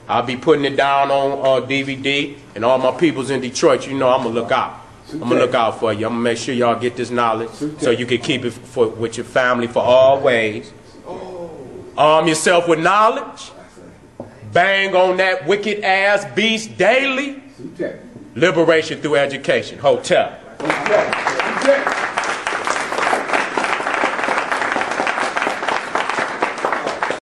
I'll be putting it down on DVD, and all my peoples in Detroit, you know I'm going to look out. I'm going to look out for you. I'm going to make sure y'all get this knowledge so you can keep it with your family for always. Arm yourself with knowledge. Bang on that wicked ass beast daily. Liberation through education. Hotel.